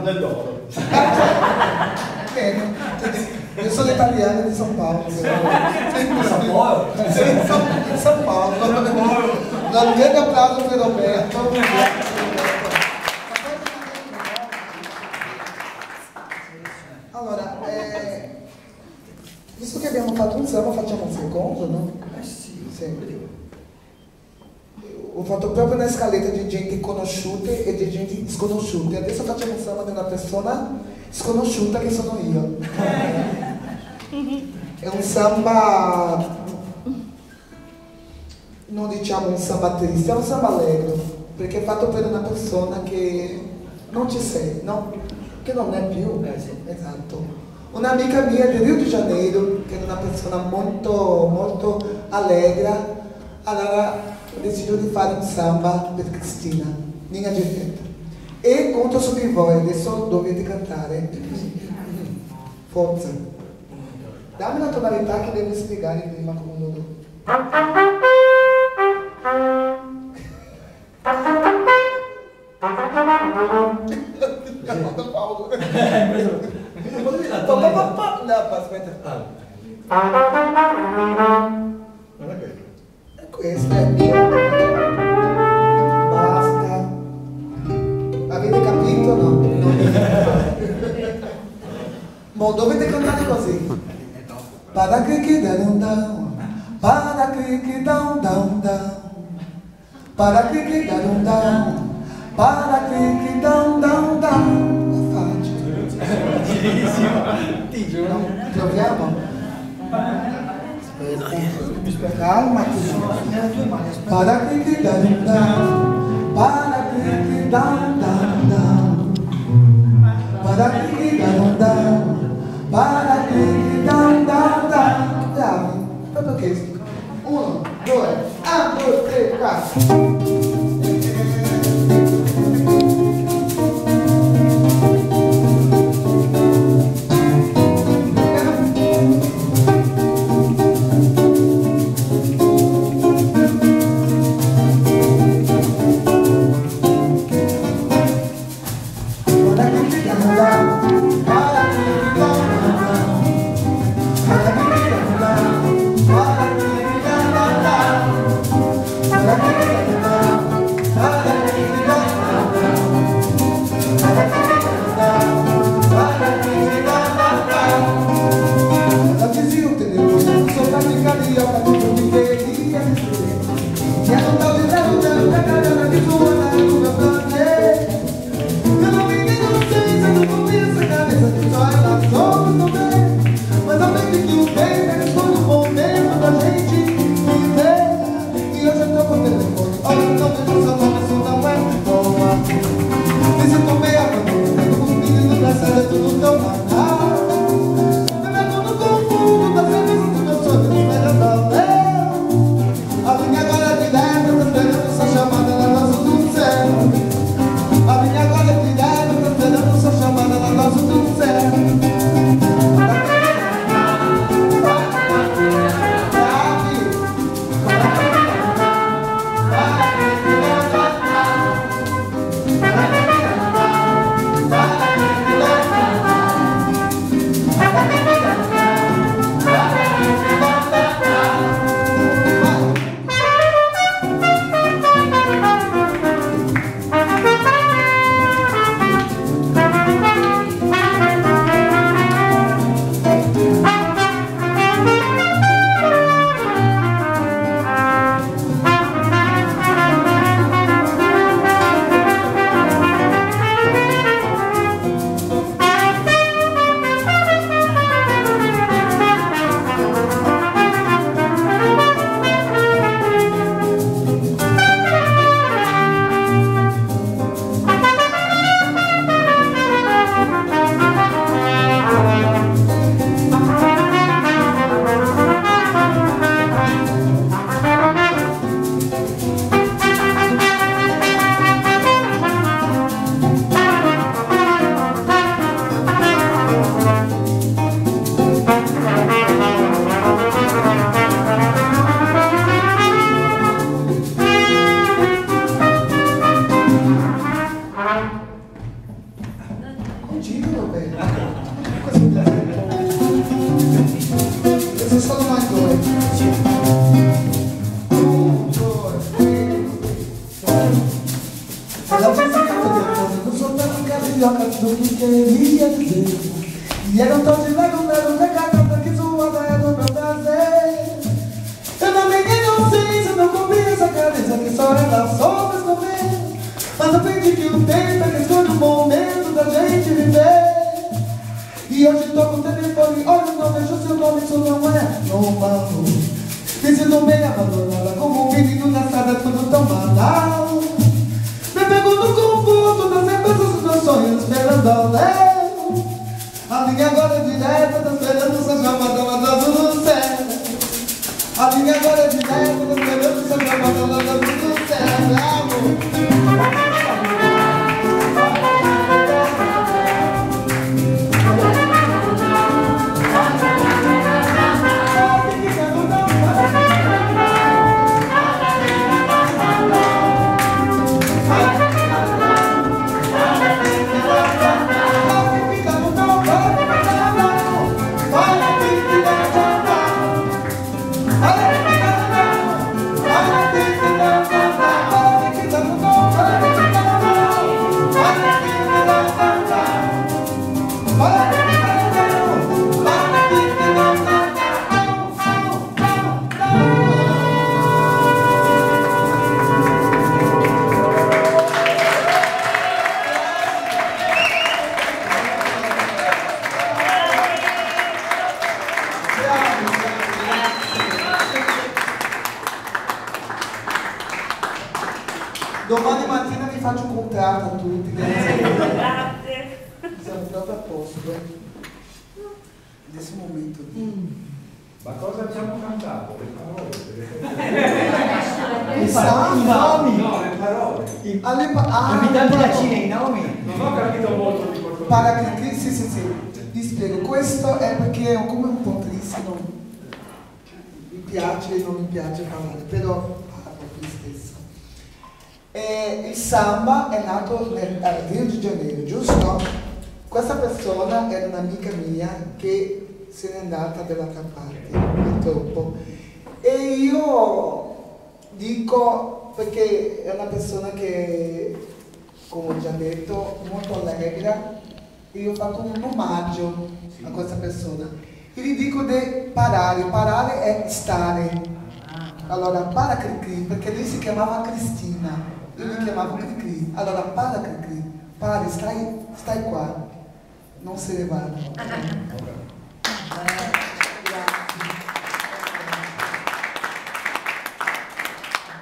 dell'oro. Bene, io sono italiano di San Paolo. San Paolo? San Paolo. Un grande applauso per Roberto. Allora, visto che abbiamo fatto un samba, facciamo un secondo, no? Sì. Sì. Ho fatto proprio una scaletta di gente conosciuta e di gente sconosciuta. Adesso facciamo un samba di una persona sconosciuta che sono io. È un samba, non diciamo un samba triste, è un samba allegro, perché è fatto per una persona che non ci sei, no? Che non è più. Sì. Esatto. Un'amica mia di Rio de Janeiro, che è una persona molto, molto allegra, allora ho deciso di fare un samba per Cristina, Nina Giulietta. E conto su di voi, adesso dovete cantare. Forza. Dammi la tonalità che devo spiegare prima come lo do. Questo è mio. Basta. Avete capito o no? Ma dovete cantare così. Para que down down, para que down down down, para que down down, para que down down down. La faccio. No, proviamo. Calma, para que down down, para que down down down, para que down down, para que down down down. Bravi, proprio questo. 1, 2, 1, 2, 3, 4. carioca do que queria dizer. E eu não tô de lego, recatata que zoada é do meu prazer. Eu não me inocência, não comi essa cabeça que só ela soube esconder. Mas aprendi que o tempo é questão do momento da gente viver. E hoje tô com o telefone, olha, não vejo seu nome, isso não é normal. Me sinto bem abandonada, como um menino na estrada, tudo tão banal. Me pego no conforto das lembranças dos meus sonhos, esperando ao léu. A linha agora é direta, tá esperando essa chamada lá do céu. A linha agora é direta, tá esperando essa chamada lá do céu. Amor. Domani mattina vi faccio un contratto a tutti. Grazie. Siamo proprio a posto. Nesse momento. Ma cosa ci hanno cantato? Le parole? I nomi. No, le parole. Abitanti della Cina, i nomi. Non ho capito molto di quello. Paraclicri, sì. Vi spiego. Questo è perché è come un po' triste, no? Mi piace e non mi piace parlare, però parlo qui stesso. Il samba è nato a Rio de Janeiro, giusto? Questa persona era un'amica mia che se n'è andata dall'altra parte, purtroppo. E io dico, perché è una persona che, come ho già detto, molto allegra, e io ho fatto un omaggio a questa persona. E gli dico di parare, parare è stare. Allora, para Cricri, perché lei si chiamava Cristina. Io mi chiamavo Cricri, allora para Cricri, pari, stai qua, non se ne vada.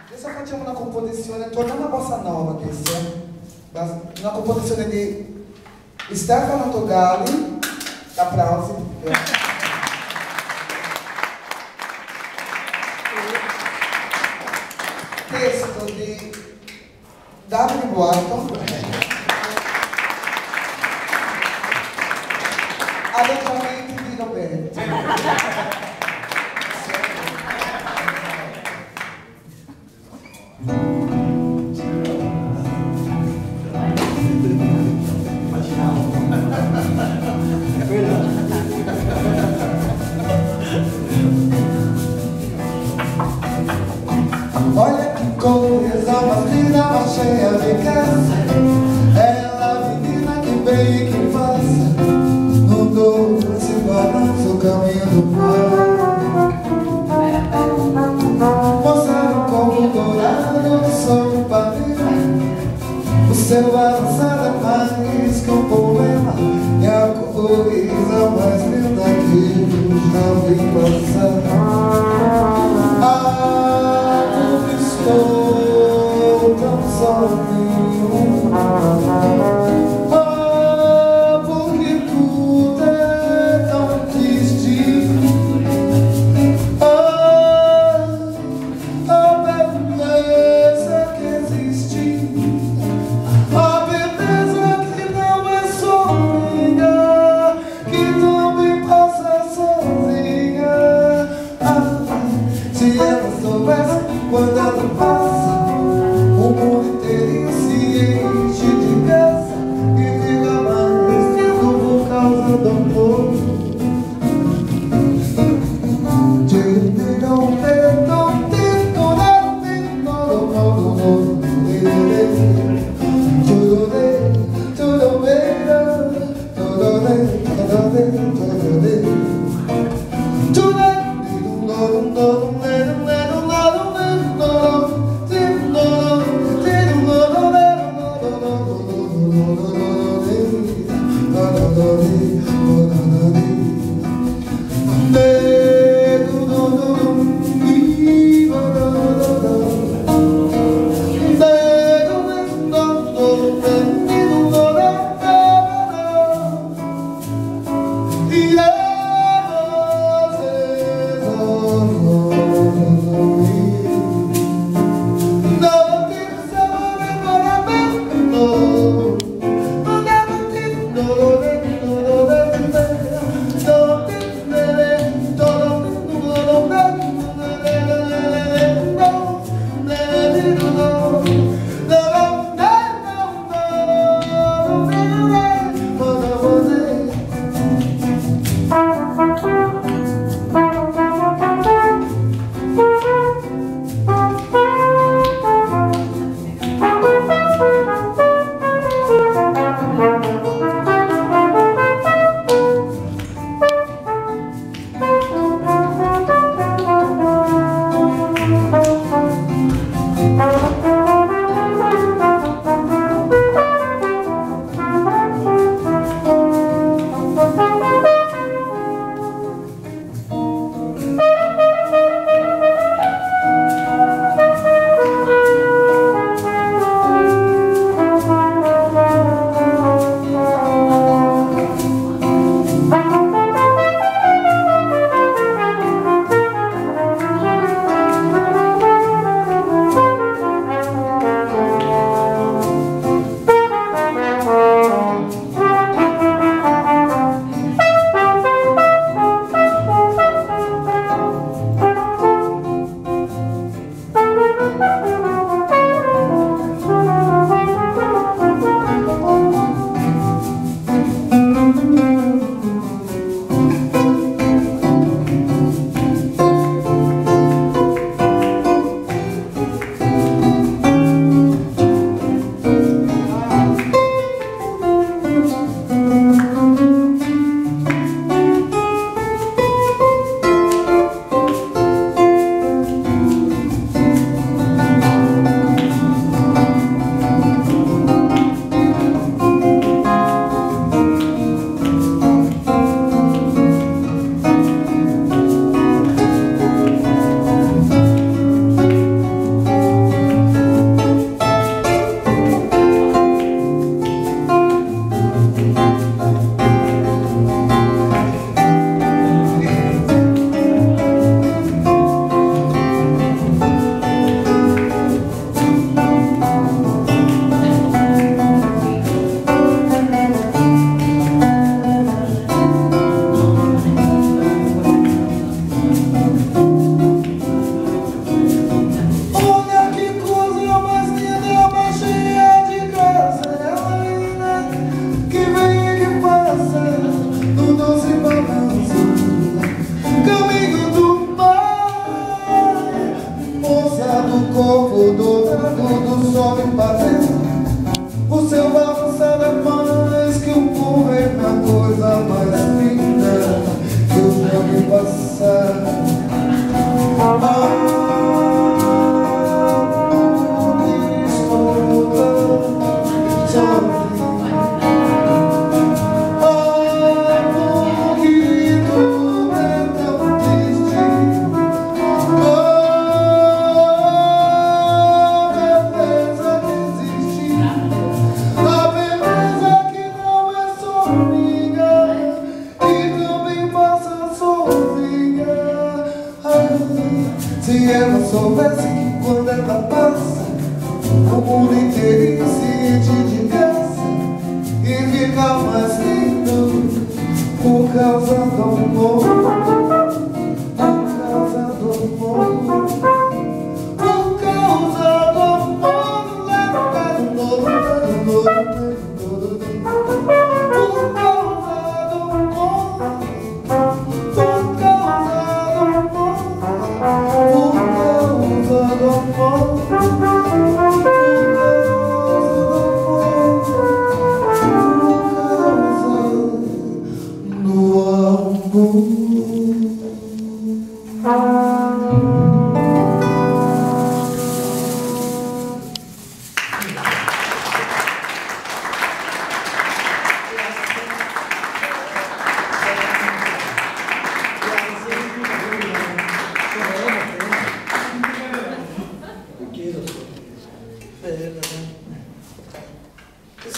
Adesso facciamo una composizione, torniamo a Bossa Nova adesso, una composizione di Stefano Togali, applausi. Testo di Davide Boato, arrangiamenti di Roberto. Olha que coisa, uma vida cheia de graça. Ela a menina que vem e que passa no doce balanço, o caminho do mar. Mostrando como dourado o sol padeira. O céu avançado é mais que um poema. É a coisa mais linda que eu já vi passar. Estou tão sozinho, porque tudo é tão triste. A beleza que existe, a beleza que não é só minha, que também passa sozinha. Se ela soubesse quando ela passa.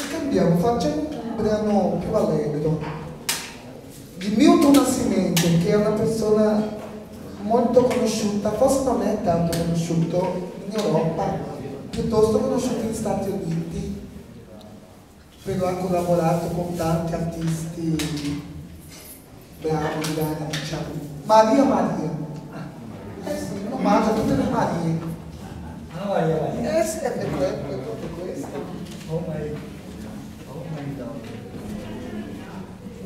scambiamo, facciamo un brano più allegro di Milton Nascimento, che è una persona molto conosciuta, forse non è tanto conosciuto in Europa, piuttosto conosciuto negli Stati Uniti, però ha collaborato con tanti artisti bravi, diciamo. Maria. Sì, non mangia tutte le Marie. Ah, vai. Sì, è proprio questo. Oh my God.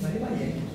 Maria.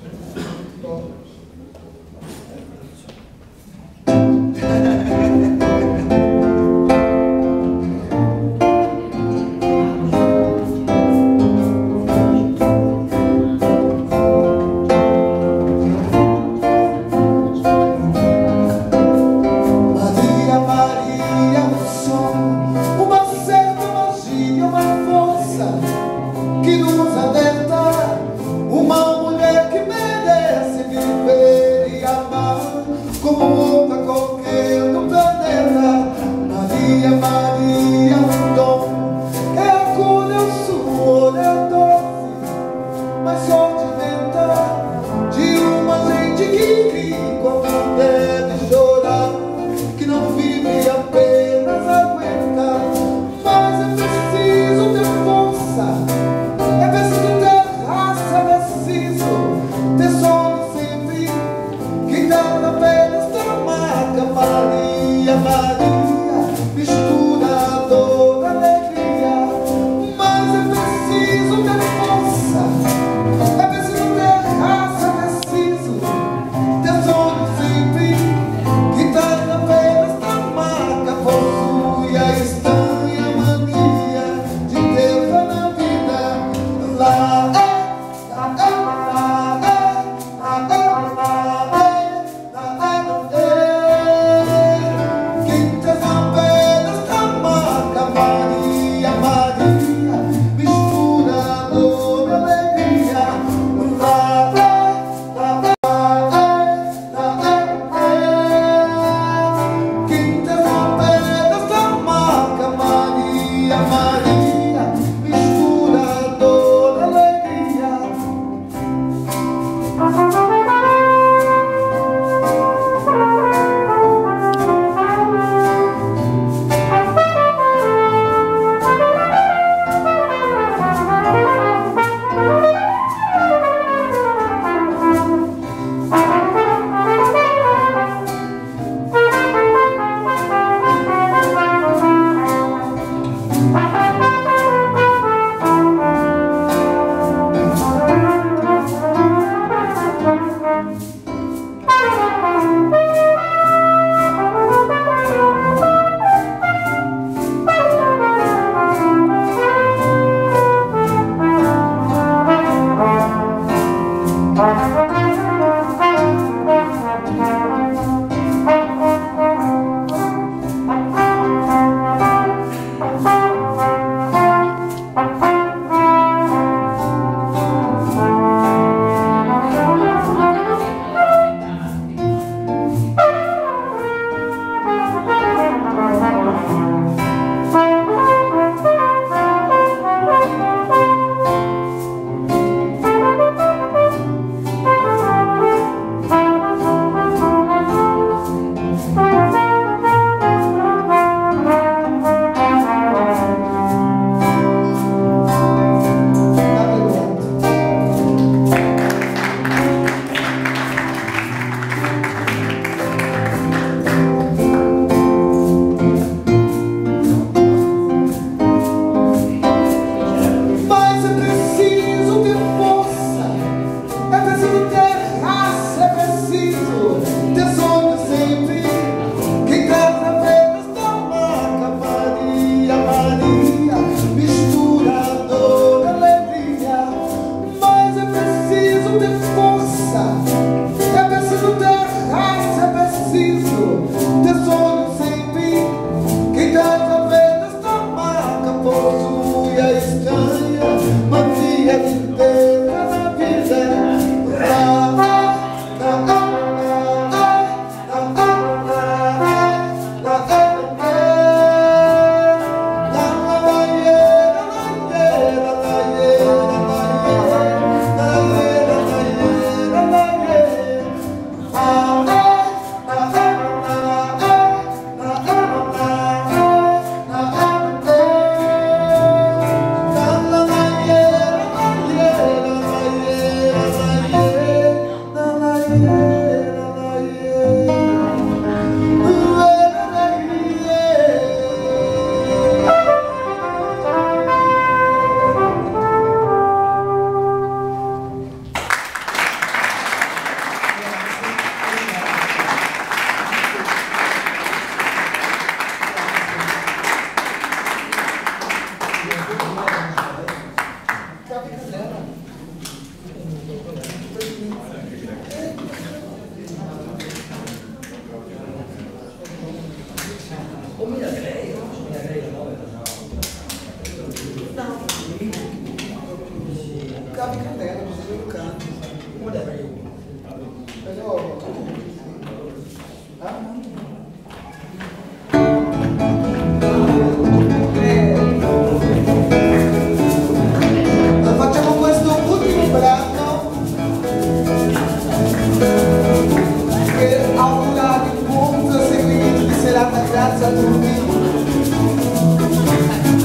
capi cannello, così lo canti. Però... Facciamo questo ultimo brano per augurare un buon proseguimento di serata, grazie a tutti.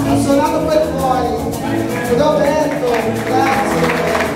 Ho suonato per voi, Roberto, grazie Roberto.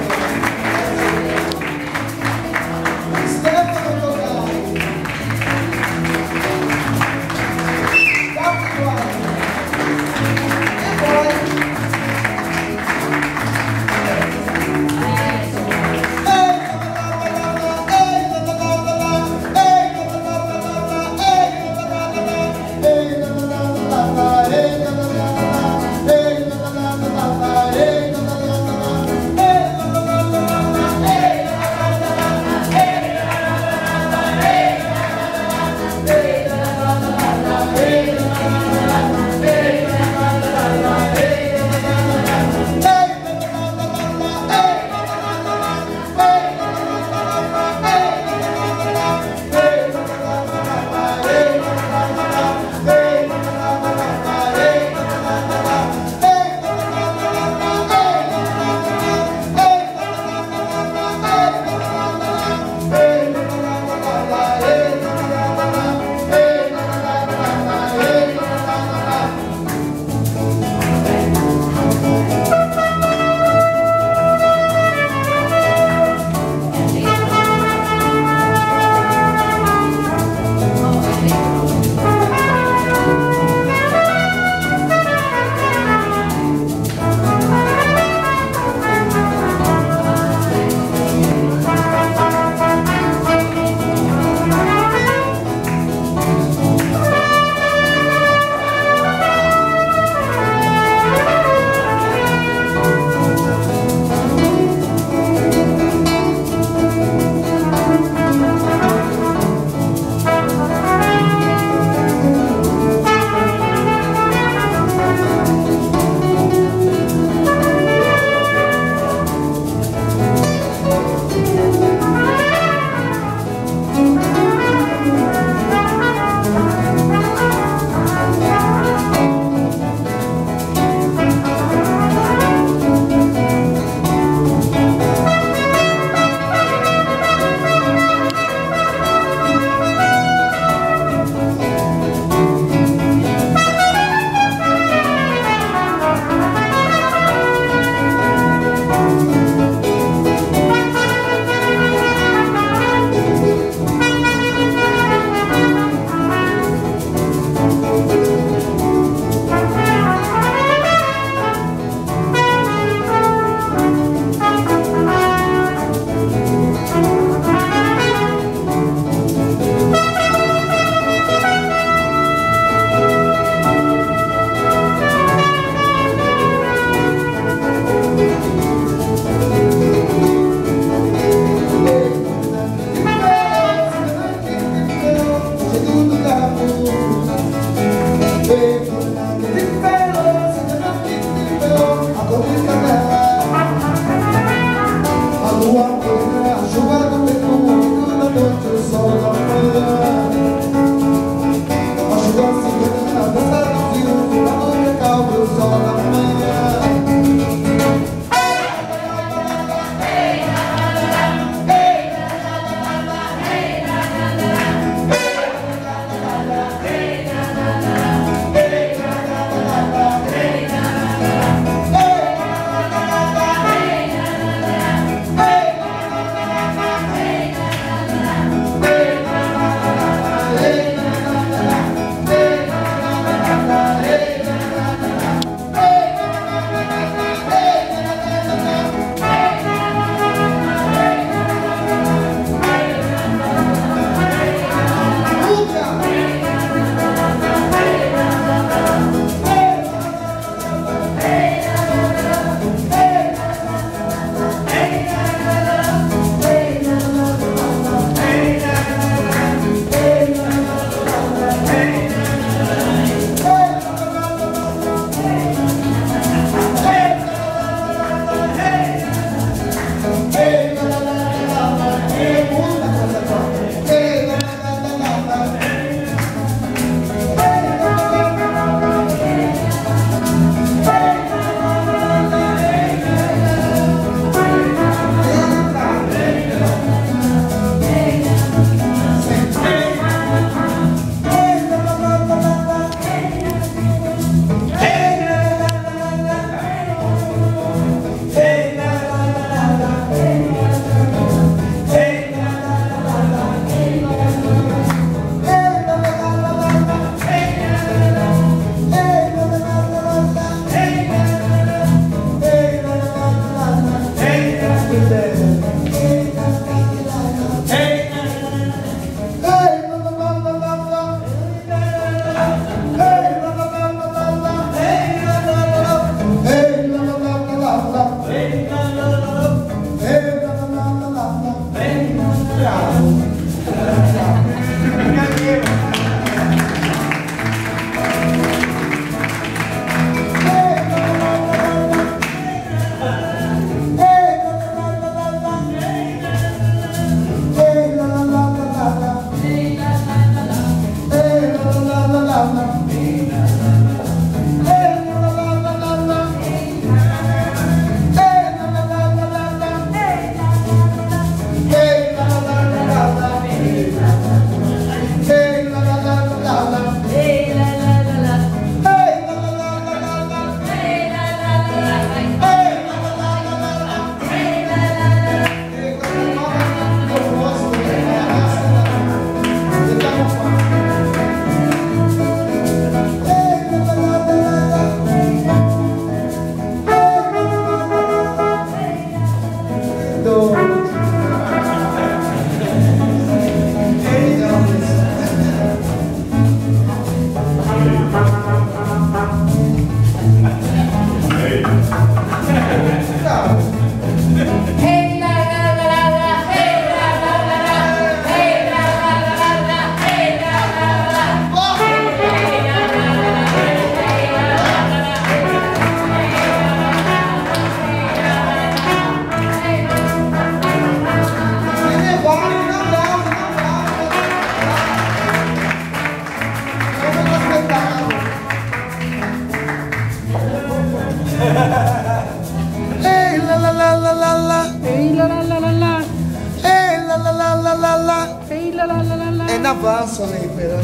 È un avanzo lei però.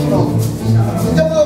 No, andiamo